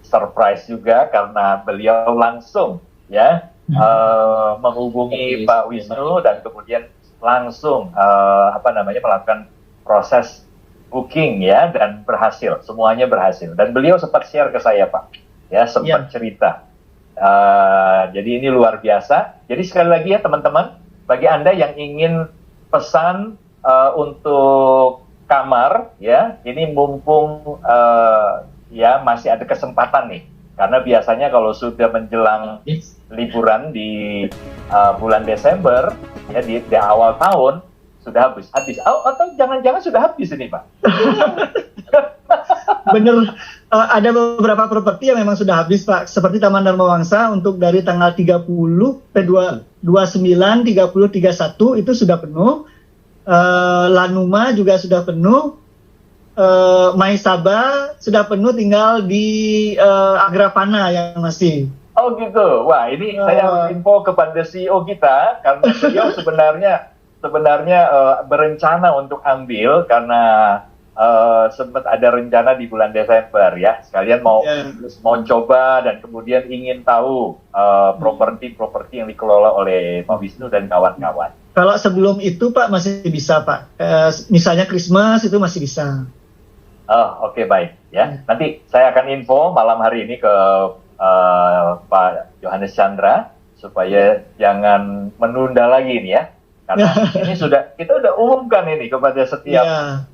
[SPEAKER 2] surprise juga karena beliau langsung ya menghubungi Pak Wisnu dan kemudian langsung melakukan proses booking ya, dan berhasil, semuanya berhasil. Dan beliau sempat share ke saya Pak, ya sempat cerita. Jadi ini luar biasa. Jadi sekali lagi ya teman-teman, bagi Anda yang ingin pesan untuk kamar ya, ini mumpung masih ada kesempatan nih, karena biasanya kalau sudah menjelang liburan di bulan Desember ya, di awal tahun sudah habis. Atau jangan-jangan sudah habis ini Pak?
[SPEAKER 3] Bener, ada beberapa properti yang memang sudah habis Pak, seperti Taman Dharma Wangsa untuk dari tanggal 30, 29, 30, 31 itu sudah penuh. Lanuma juga sudah penuh. Maisaba sudah penuh, tinggal di Agrapana yang masih.
[SPEAKER 2] Oh gitu. Wah, ini saya info kepada CEO kita karena beliau sebenarnya berencana untuk ambil karena sempat ada rencana di bulan Desember ya, sekalian mau coba dan kemudian ingin tahu properti yang dikelola oleh Pak Wisnu dan kawan-kawan.
[SPEAKER 3] Kalau sebelum itu Pak masih bisa Pak, misalnya Christmas itu masih bisa.
[SPEAKER 2] Oh oke, baik ya. Nanti saya akan info malam hari ini ke Pak Johannes Chandra supaya jangan menunda lagi nih ya. Karena ini kita udah umumkan ini kepada setiap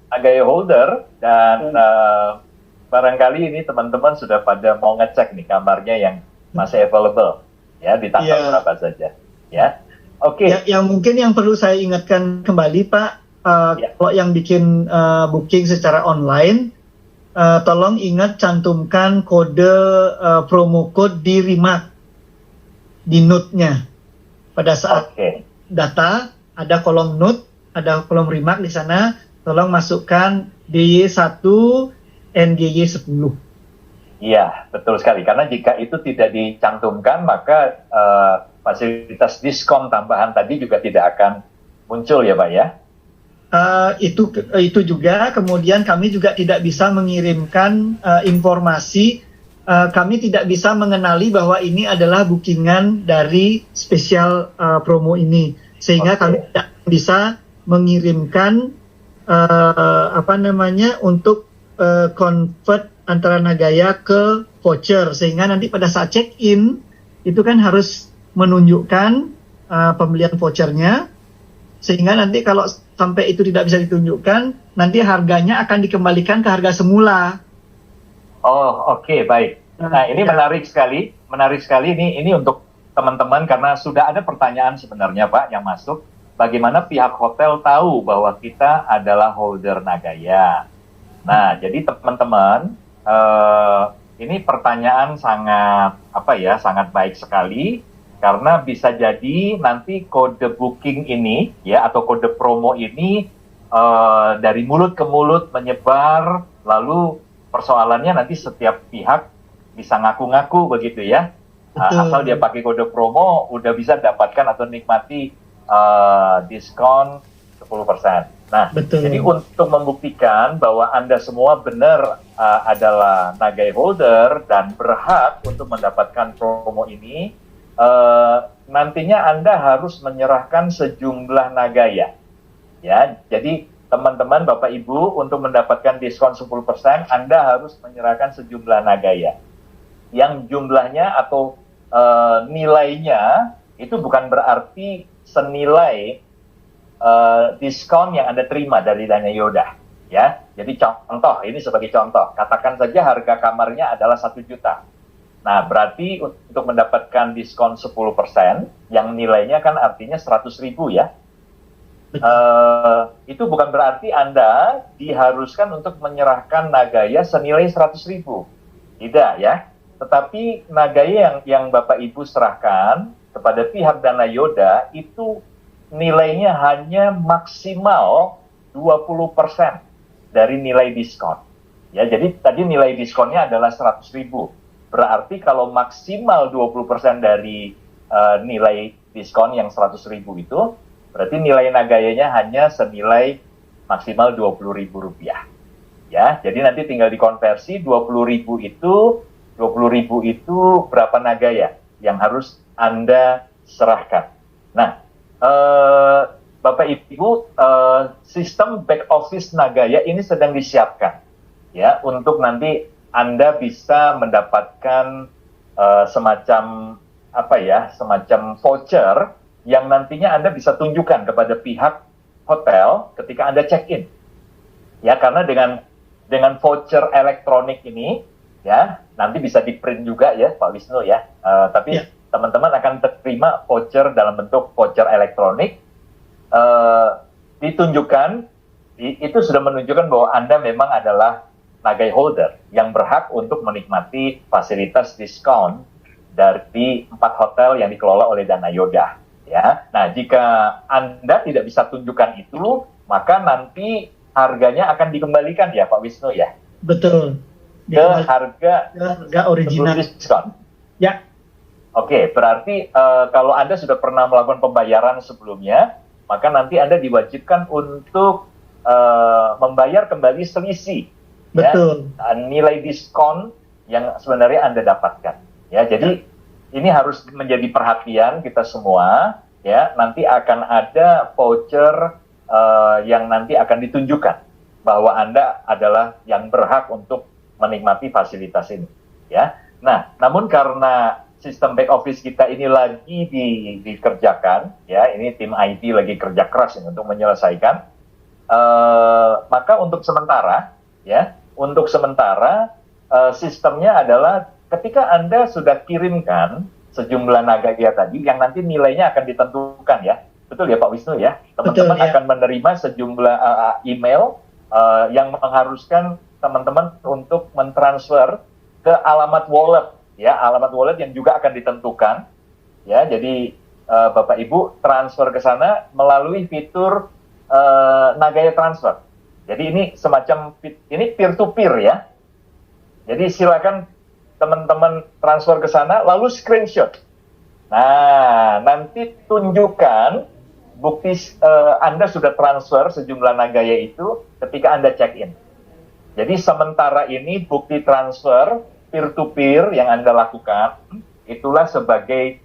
[SPEAKER 2] Nagaya holder, dan barangkali ini teman-teman sudah pada mau ngecek nih kamarnya yang masih available ya di tanggal berapa saja ya. Oke. Yang
[SPEAKER 3] mungkin yang perlu saya ingatkan kembali Pak, kalau yang bikin booking secara online, tolong ingat cantumkan kode promo code di remark, di note-nya. Pada saat data ada kolom note, ada kolom remark di sana, tolong masukkan DY1 NGY 10.
[SPEAKER 2] Iya, betul sekali. Karena jika itu tidak dicantumkan, maka fasilitas diskon tambahan tadi juga tidak akan muncul ya Pak ya?
[SPEAKER 3] Itu juga, kemudian kami juga tidak bisa mengirimkan informasi, kami tidak bisa mengenali bahwa ini adalah bookingan dari spesial promo ini, sehingga kami tidak bisa mengirimkan untuk convert antara Nagaya ke voucher, sehingga nanti pada saat check-in itu kan harus menunjukkan pembelian vouchernya, sehingga nanti kalau sampai itu tidak bisa ditunjukkan, nanti harganya akan dikembalikan ke harga semula.
[SPEAKER 2] Oh oke, baik. Nah ini menarik sekali ini untuk teman-teman, karena sudah ada pertanyaan sebenarnya Pak yang masuk. bagaimana pihak hotel tahu bahwa kita adalah holder Nagaya. Nah, jadi teman-teman, ini pertanyaan sangat baik sekali, karena bisa jadi nanti kode booking ini, ya, atau kode promo ini dari mulut ke mulut menyebar, lalu persoalannya nanti setiap pihak bisa ngaku-ngaku begitu ya. Asal dia pakai kode promo, udah bisa dapatkan atau nikmati diskon 10%. Nah, jadi untuk membuktikan bahwa Anda semua benar adalah Nagai holder dan berhak untuk mendapatkan promo ini, nantinya Anda harus menyerahkan sejumlah Nagaya. Ya, jadi teman-teman, Bapak Ibu, untuk mendapatkan diskon 10%, Anda harus menyerahkan sejumlah Nagaya. Yang jumlahnya atau nilainya itu bukan berarti senilai diskon yang Anda terima dari Dana Yoda, ya. Jadi contoh, ini sebagai contoh, katakan saja harga kamarnya adalah 1 juta. Nah, berarti untuk mendapatkan diskon 10%, yang nilainya kan artinya 100.000 ya. Itu bukan berarti Anda diharuskan untuk menyerahkan Nagaya senilai 100.000. Tidak ya. Tetapi Nagaya yang Bapak Ibu serahkan kepada pihak Dana Yoda itu nilainya hanya maksimal 20% dari nilai diskon. Ya, jadi tadi nilai diskonnya adalah 100.000. Berarti kalau maksimal 20% dari nilai diskon yang 100.000 itu, berarti nilai Nagayanya hanya senilai maksimal Rp20.000. Ya, jadi nanti tinggal dikonversi 20.000 itu berapa Nagaya yang harus Anda serahkan. Nah, Bapak Ibu, sistem back office Nagaya ini sedang disiapkan ya untuk nanti Anda bisa mendapatkan semacam voucher yang nantinya Anda bisa tunjukkan kepada pihak hotel ketika Anda check-in. Ya, karena dengan voucher elektronik ini ya, nanti bisa di-print juga ya Pak Wisnu ya. Tapi teman-teman akan terima voucher dalam bentuk voucher elektronik, ditunjukkan, itu sudah menunjukkan bahwa Anda memang adalah Nagai holder yang berhak untuk menikmati fasilitas diskon dari 4 hotel yang dikelola oleh Dana Yoda. Ya, nah jika Anda tidak bisa tunjukkan itu, maka nanti harganya akan dikembalikan ya Pak Wisnu ya.
[SPEAKER 3] Betul.
[SPEAKER 2] Ke harga
[SPEAKER 3] original
[SPEAKER 2] diskon.
[SPEAKER 3] Ya.
[SPEAKER 2] Oke, berarti kalau Anda sudah pernah melakukan pembayaran sebelumnya, maka nanti Anda diwajibkan untuk membayar kembali selisih.
[SPEAKER 3] Betul.
[SPEAKER 2] Ya, nilai diskon yang sebenarnya Anda dapatkan. Ya, jadi ini harus menjadi perhatian kita semua. Ya, nanti akan ada voucher yang nanti akan ditunjukkan bahwa Anda adalah yang berhak untuk menikmati fasilitas ini. Ya, nah, namun karena sistem back office kita ini lagi dikerjakan, ya, ini tim IT lagi kerja keras ini untuk menyelesaikan. Maka untuk sementara, sistemnya adalah ketika Anda sudah kirimkan sejumlah Nagaya tadi, yang nanti nilainya akan ditentukan ya, betul ya Pak Wisnu ya, teman-teman akan menerima sejumlah email yang mengharuskan teman-teman untuk mentransfer ke alamat wallet, ya, alamat wallet yang juga akan ditentukan, ya, jadi Bapak Ibu transfer ke sana melalui fitur Nagaya transfer. Jadi ini semacam ini peer to peer ya. Jadi silakan teman-teman transfer ke sana lalu screenshot. Nah, nanti tunjukkan bukti Anda sudah transfer sejumlah Nagaya itu ketika Anda check-in. Jadi sementara ini bukti transfer peer to peer yang Anda lakukan itulah sebagai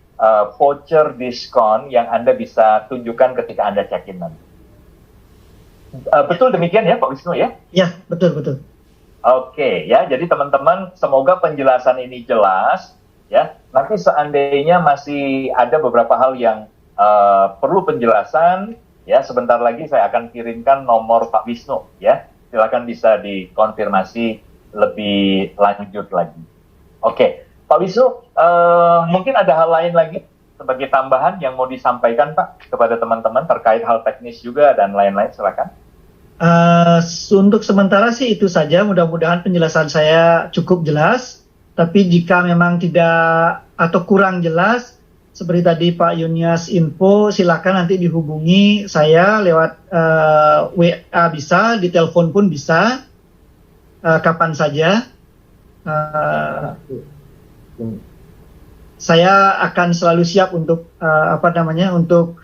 [SPEAKER 2] voucher diskon yang Anda bisa tunjukkan ketika Anda check-in nanti. Betul demikian ya Pak Wisnu ya?
[SPEAKER 3] Ya, betul.
[SPEAKER 2] Oke, ya, jadi teman-teman semoga penjelasan ini jelas ya. Nanti seandainya masih ada beberapa hal yang perlu penjelasan ya, sebentar lagi saya akan kirimkan nomor Pak Wisnu ya. Silakan bisa dikonfirmasi lebih lanjut lagi. Oke, Pak Wisnu, mungkin ada hal lain lagi sebagai tambahan yang mau disampaikan Pak kepada teman-teman terkait hal teknis juga dan lain-lain, silakan.
[SPEAKER 3] Untuk sementara sih itu saja, mudah-mudahan penjelasan saya cukup jelas. Tapi jika memang tidak atau kurang jelas, seperti tadi Pak Yunias info, silakan nanti dihubungi saya lewat WA bisa, di telepon pun bisa, kapan saja. Saya akan selalu siap untuk untuk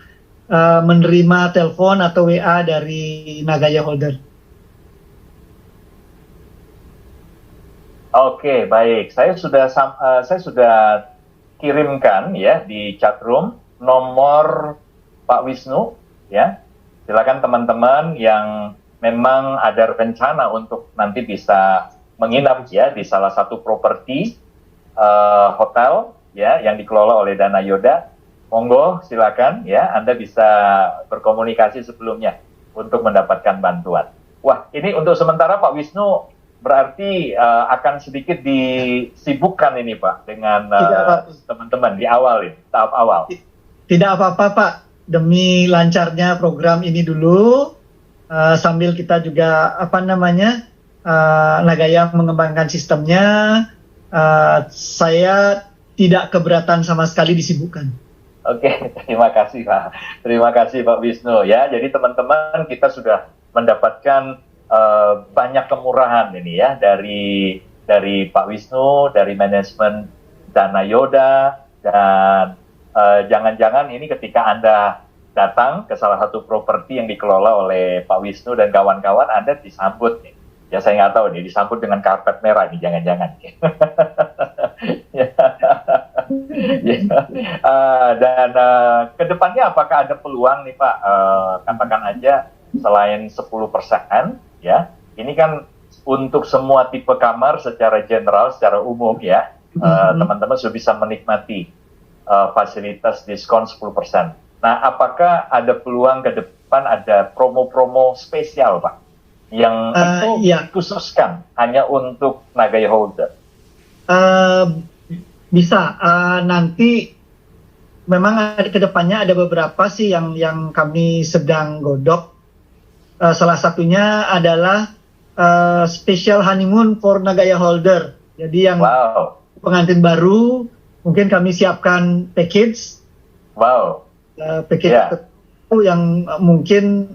[SPEAKER 3] menerima telepon atau WA dari Nagaya Holder.
[SPEAKER 2] Oke, baik. Saya sudah kirimkan ya di chat room nomor Pak Wisnu ya. Silakan teman-teman yang memang ada rencana untuk nanti bisa menginap ya di salah satu properti hotel ya yang dikelola oleh Dana Yoda. Monggo silakan ya, Anda bisa berkomunikasi sebelumnya untuk mendapatkan bantuan. Wah, ini untuk sementara Pak Wisnu berarti akan sedikit disibukkan ini Pak dengan teman-teman di awal ini, tahap awal.
[SPEAKER 3] Tidak apa-apa Pak, demi lancarnya program ini dulu, sambil kita juga Nagaya mengembangkan sistemnya, saya tidak keberatan sama sekali disibukkan.
[SPEAKER 2] Oke, terima kasih Pak. Terima kasih Pak Wisnu ya. Jadi teman-teman kita sudah mendapatkan banyak kemurahan ini ya dari Pak Wisnu, dari manajemen Dana Yoda, dan jangan-jangan ini ketika Anda datang ke salah satu properti yang dikelola oleh Pak Wisnu dan kawan-kawan, Anda disambut nih. Ya saya nggak tahu nih, disambut dengan karpet merah nih, jangan-jangan. Dan kedepannya apakah ada peluang nih Pak, katakan aja selain 10% ya, ini kan untuk semua tipe kamar secara general, secara umum ya, teman-teman sudah bisa menikmati fasilitas diskon 10%. Nah, apakah ada peluang ke depan ada promo-promo spesial Pak yang dikhususkan hanya untuk Nagaya Holder?
[SPEAKER 3] Bisa, nanti memang ke depannya ada beberapa sih yang kami sedang godok. Salah satunya adalah special honeymoon for Nagaya Holder. Jadi yang pengantin baru mungkin kami siapkan package. Package yang mungkin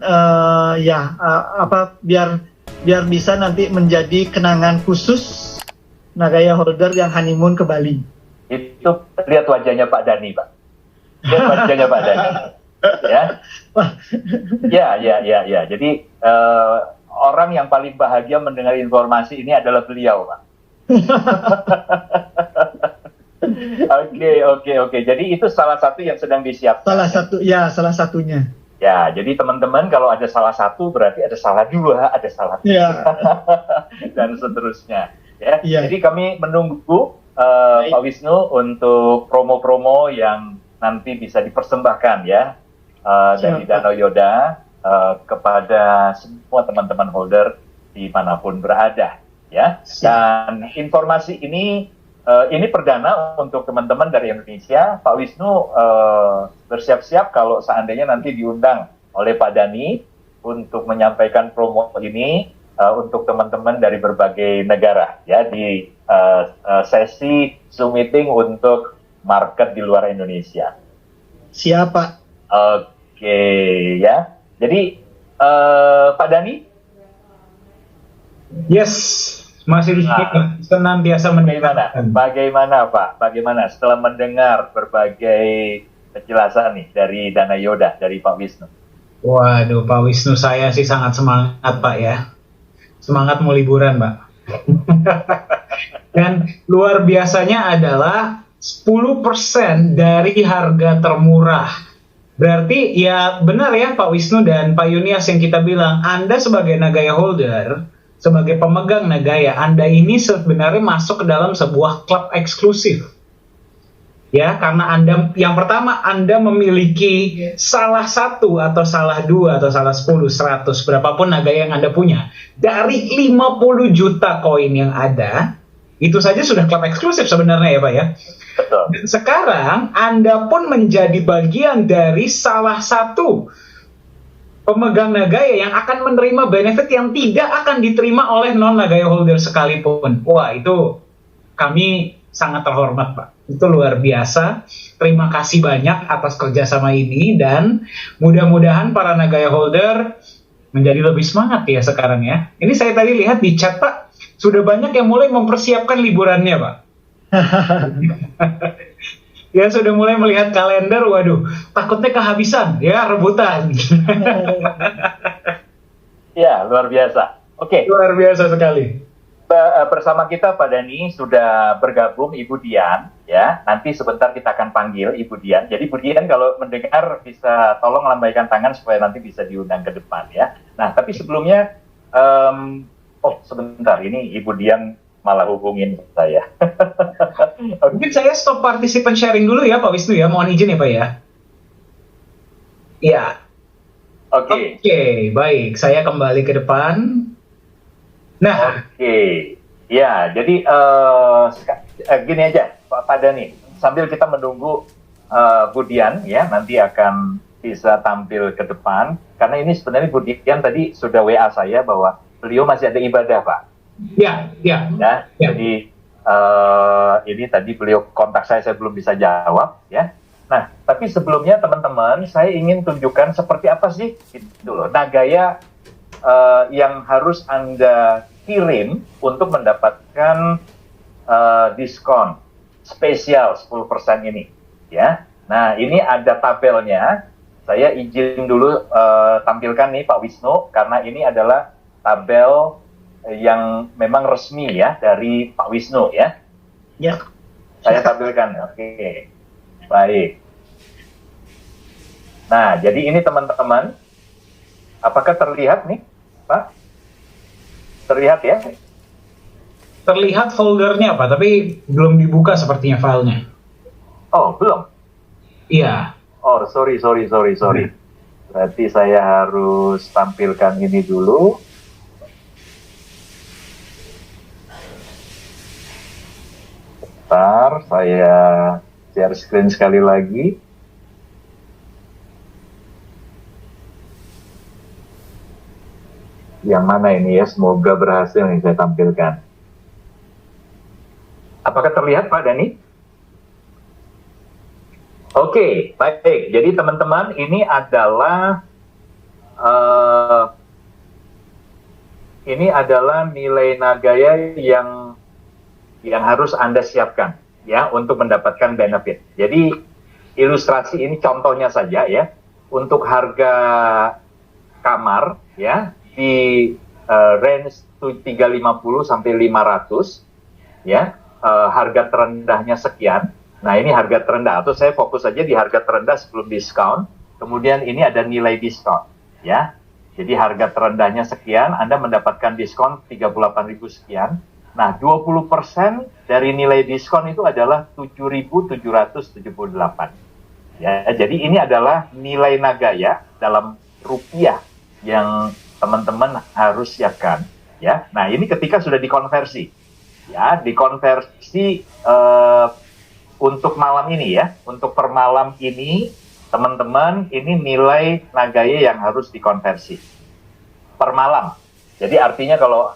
[SPEAKER 3] biar bisa nanti menjadi kenangan khusus Nagaya Holder yang honeymoon ke Bali.
[SPEAKER 2] Itu lihat wajahnya Pak Dani Pak. Lihat wajahnya Pak Dani. Ya. Jadi orang yang paling bahagia mendengar informasi ini adalah beliau Pak. Oke. Jadi itu salah satu yang sedang disiapkan.
[SPEAKER 3] Salah satunya.
[SPEAKER 2] Ya, jadi teman-teman kalau ada salah satu berarti ada salah dua, ada salah tiga, dan seterusnya. Ya. Jadi kami menunggu Pak Wisnu untuk promo-promo yang nanti bisa dipersembahkan ya dari Dana Yoda kepada semua teman-teman holder dimanapun berada ya. Dan informasi ini perdana untuk teman-teman dari Indonesia. Pak Wisnu bersiap-siap kalau seandainya nanti diundang oleh Pak Dani untuk menyampaikan promo ini untuk teman-teman dari berbagai negara ya di sesi Zoom meeting untuk market di luar Indonesia.
[SPEAKER 3] Siapa?
[SPEAKER 2] Oke ya. Jadi Pak Dani?
[SPEAKER 1] Yes. Masih di sini senantiasa mendengarkan.
[SPEAKER 2] Bagaimana Pak? Bagaimana setelah mendengar berbagai penjelasan nih dari Dana Yoda, dari Pak Wisnu?
[SPEAKER 1] Waduh, Pak Wisnu saya sih sangat semangat Pak ya. Semangat mau liburan Pak. Dan luar biasanya adalah 10% dari harga termurah. Berarti ya benar ya Pak Wisnu dan Pak Yunias yang kita bilang, Anda sebagai Nagaya Holder, sebagai pemegang Nagaya, Anda ini sebenarnya masuk ke dalam sebuah klub eksklusif. Ya, karena Anda, yang pertama, Anda memiliki salah satu, atau salah dua, atau salah 10, 100, berapapun Nagaya yang Anda punya. Dari 50 juta koin yang ada, Itu saja sudah klub eksklusif sebenarnya ya Pak ya.
[SPEAKER 2] Betul.
[SPEAKER 1] Dan sekarang Anda pun menjadi bagian dari salah satu pemegang Nagaya yang akan menerima benefit yang tidak akan diterima oleh non-Nagaya holder sekalipun. Wah, itu kami sangat terhormat Pak. Itu luar biasa. Terima kasih banyak atas kerjasama ini dan mudah-mudahan para Nagaya holder menjadi lebih semangat ya sekarang ya. Ini saya tadi lihat di chat Pak, sudah banyak yang mulai mempersiapkan liburannya Pak. Ya sudah mulai melihat kalender, waduh, takutnya kehabisan, ya rebutan.
[SPEAKER 2] Ya, luar biasa. Oke.
[SPEAKER 1] Luar biasa sekali.
[SPEAKER 2] Bersama kita Pak Dhani sudah bergabung Ibu Dian, ya. Nanti sebentar kita akan panggil Ibu Dian. Jadi Ibu Dian kalau mendengar bisa tolong lambaikan tangan supaya nanti bisa diundang ke depan, ya. Nah, tapi sebelumnya, sebentar, ini Ibu Dian malah hubungin saya.
[SPEAKER 1] Mungkin saya stop participant sharing dulu ya Pak Wisnu ya, mohon izin ya Pak ya. Iya.
[SPEAKER 2] Oke,
[SPEAKER 1] baik, saya kembali ke depan. Nah,
[SPEAKER 2] ya, jadi gini aja Pak Dhani, sambil kita menunggu Bu Dian ya, nanti akan bisa tampil ke depan, karena ini sebenarnya Bu Dian tadi sudah WA saya bahwa beliau masih ada ibadah Pak.
[SPEAKER 1] Ya.
[SPEAKER 2] Jadi ini tadi beliau kontak saya belum bisa jawab ya. Nah, tapi sebelumnya teman-teman, saya ingin tunjukkan seperti apa sih itu loh Nagaya yang harus Anda kirim untuk mendapatkan diskon spesial 10% ini ya. Nah, ini ada tabelnya. Saya izin dulu tampilkan nih Pak Wisnu, karena ini adalah tabel yang memang resmi ya dari Pak Wisnu ya.
[SPEAKER 3] Ya.
[SPEAKER 2] Saya tampilkan. Oke. Baik. Nah, jadi ini teman-teman, apakah terlihat nih, Pak? Terlihat ya?
[SPEAKER 1] Terlihat foldernya Pak, tapi belum dibuka sepertinya filenya.
[SPEAKER 2] Oh, belum?
[SPEAKER 1] Iya.
[SPEAKER 2] Oh, sorry. Berarti saya harus tampilkan ini dulu. Bentar, saya share screen sekali lagi. Yang mana ini ya? Semoga berhasil nih saya tampilkan. Apakah terlihat Pak Dhani? Oke, baik. Jadi teman-teman, ini adalah nilai Nagaya yang harus Anda siapkan ya untuk mendapatkan benefit. Jadi ilustrasi ini contohnya saja ya. Untuk harga kamar ya di range 350 sampai 500 ya, harga terendahnya sekian. Nah, ini harga terendah, atau saya fokus saja di harga terendah sebelum diskon. Kemudian ini ada nilai diskon ya. Jadi harga terendahnya sekian, Anda mendapatkan diskon 38.000 sekian. Nah, 20% dari nilai diskon itu adalah 7.778. Ya, jadi ini adalah nilai Nagaya dalam rupiah yang teman-teman harus siapkan. Ya, nah ini ketika sudah dikonversi, ya dikonversi untuk malam ini ya, untuk per malam ini teman-teman ini nilai Nagaya yang harus dikonversi per malam. Jadi artinya kalau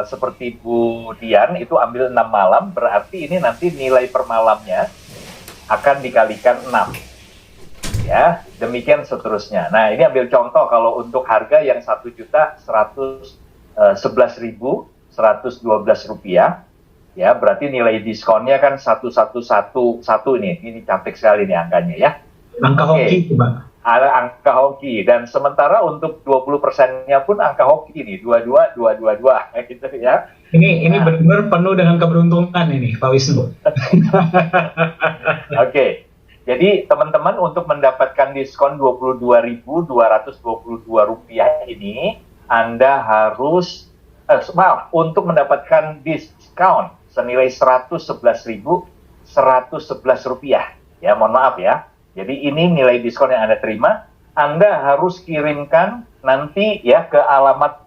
[SPEAKER 2] seperti Bu Dian itu ambil 6 malam, berarti ini nanti nilai per malamnya akan dikalikan 6. Ya, demikian seterusnya. Nah, ini ambil contoh kalau untuk harga yang 1.111.112 rupiah, ya berarti nilai diskonnya kan 1111 ini cantik sekali nih angkanya ya.
[SPEAKER 1] Angka hoki Pak.
[SPEAKER 2] Ada angka hoki, dan sementara untuk 20%-nya pun angka hoki nih, 22 gitu ya.
[SPEAKER 1] Ini benar-benar penuh dengan keberuntungan ini Pak Wisnu.
[SPEAKER 2] Oke. Jadi teman-teman untuk mendapatkan diskon 22.222 rupiah ini, Anda harus untuk mendapatkan diskon senilai 111.111 rupiah. Ya, mohon maaf ya. Jadi ini nilai diskon yang Anda terima. Anda harus kirimkan nanti ya ke alamat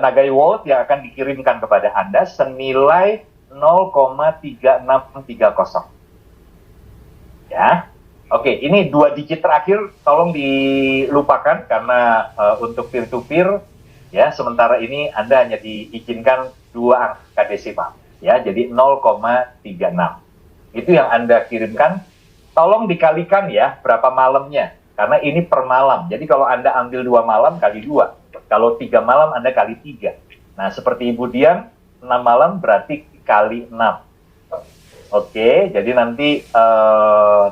[SPEAKER 2] Nagaya World yang akan dikirimkan kepada Anda senilai 0,3630. Ya. Oke, ini 2 digit terakhir tolong dilupakan karena untuk peer to peer ya, sementara ini Anda hanya diizinkan 2 angka desimal ya, jadi 0,36. Itu yang Anda kirimkan, tolong dikalikan ya berapa malamnya, karena ini per malam. Jadi kalau Anda ambil 2 malam kali 2, kalau 3 malam Anda kali 3. Nah, seperti Ibu Dian, 6 malam berarti kali 6. Oke, jadi nanti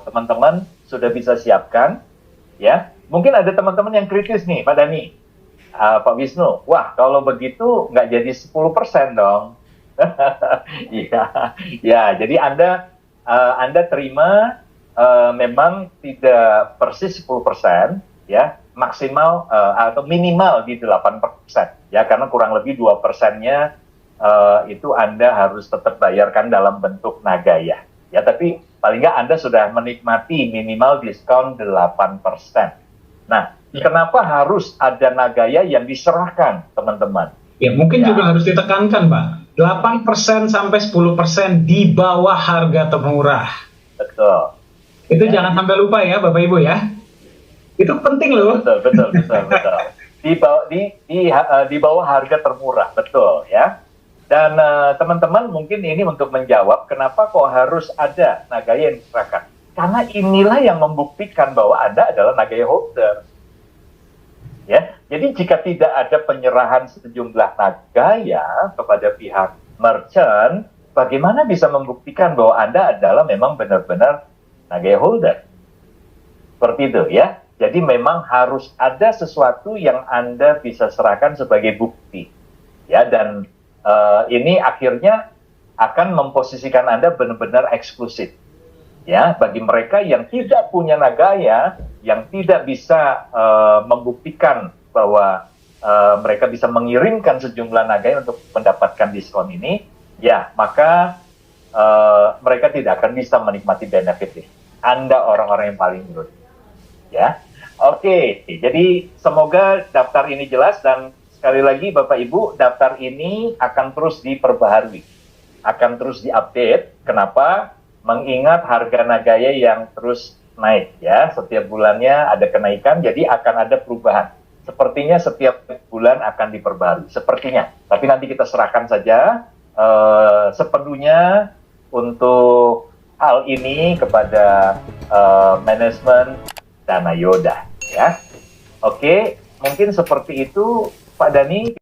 [SPEAKER 2] teman-teman sudah bisa siapkan, ya. Mungkin ada teman-teman yang kritis nih, Pak Dani, Pak Wisnu. Wah, kalau begitu nggak jadi 10% dong. Ya, jadi Anda terima memang tidak persis 10%, ya, maksimal atau minimal di 8%, ya, karena kurang lebih 2%-nya itu Anda harus tetap bayarkan dalam bentuk nagaya. Ya, tapi paling nggak Anda sudah menikmati minimal diskon 8%. Nah, kenapa harus ada nagaya yang diserahkan, teman-teman?
[SPEAKER 1] Ya, mungkin juga harus ditekankan, Pak. 8% sampai 10% di bawah harga termurah.
[SPEAKER 2] Betul.
[SPEAKER 1] Itu jangan sampai lupa ya, Bapak Ibu ya. Itu penting loh.
[SPEAKER 2] Betul. Di bawah harga termurah, betul ya. Dan teman-teman mungkin ini untuk menjawab kenapa kok harus ada nagaya yang diserahkan. Karena inilah yang membuktikan bahwa Anda adalah nagaya holder. Ya, jadi jika tidak ada penyerahan sejumlah nagaya kepada pihak merchant, bagaimana bisa membuktikan bahwa Anda adalah memang benar-benar nagaya holder? Seperti itu ya. Jadi memang harus ada sesuatu yang Anda bisa serahkan sebagai bukti. Ya, dan ini akhirnya akan memposisikan Anda benar-benar eksklusif. Ya, bagi mereka yang tidak punya nagaya, yang tidak bisa membuktikan bahwa mereka bisa mengirimkan sejumlah nagaya untuk mendapatkan diskon ini, ya, maka mereka tidak akan bisa menikmati benefit ini. Anda orang-orang yang paling good. Ya, oke. Jadi semoga daftar ini jelas, dan sekali lagi Bapak Ibu, daftar ini akan terus diperbaharui, akan terus diupdate. Kenapa? Mengingat harga nagaya yang terus naik ya, setiap bulannya ada kenaikan, jadi akan ada perubahan. Sepertinya setiap bulan akan diperbaharui, sepertinya. Tapi nanti kita serahkan saja sepenuhnya untuk hal ini kepada manajemen Dana Yoda ya. Oke, mungkin seperti itu Pak Dani.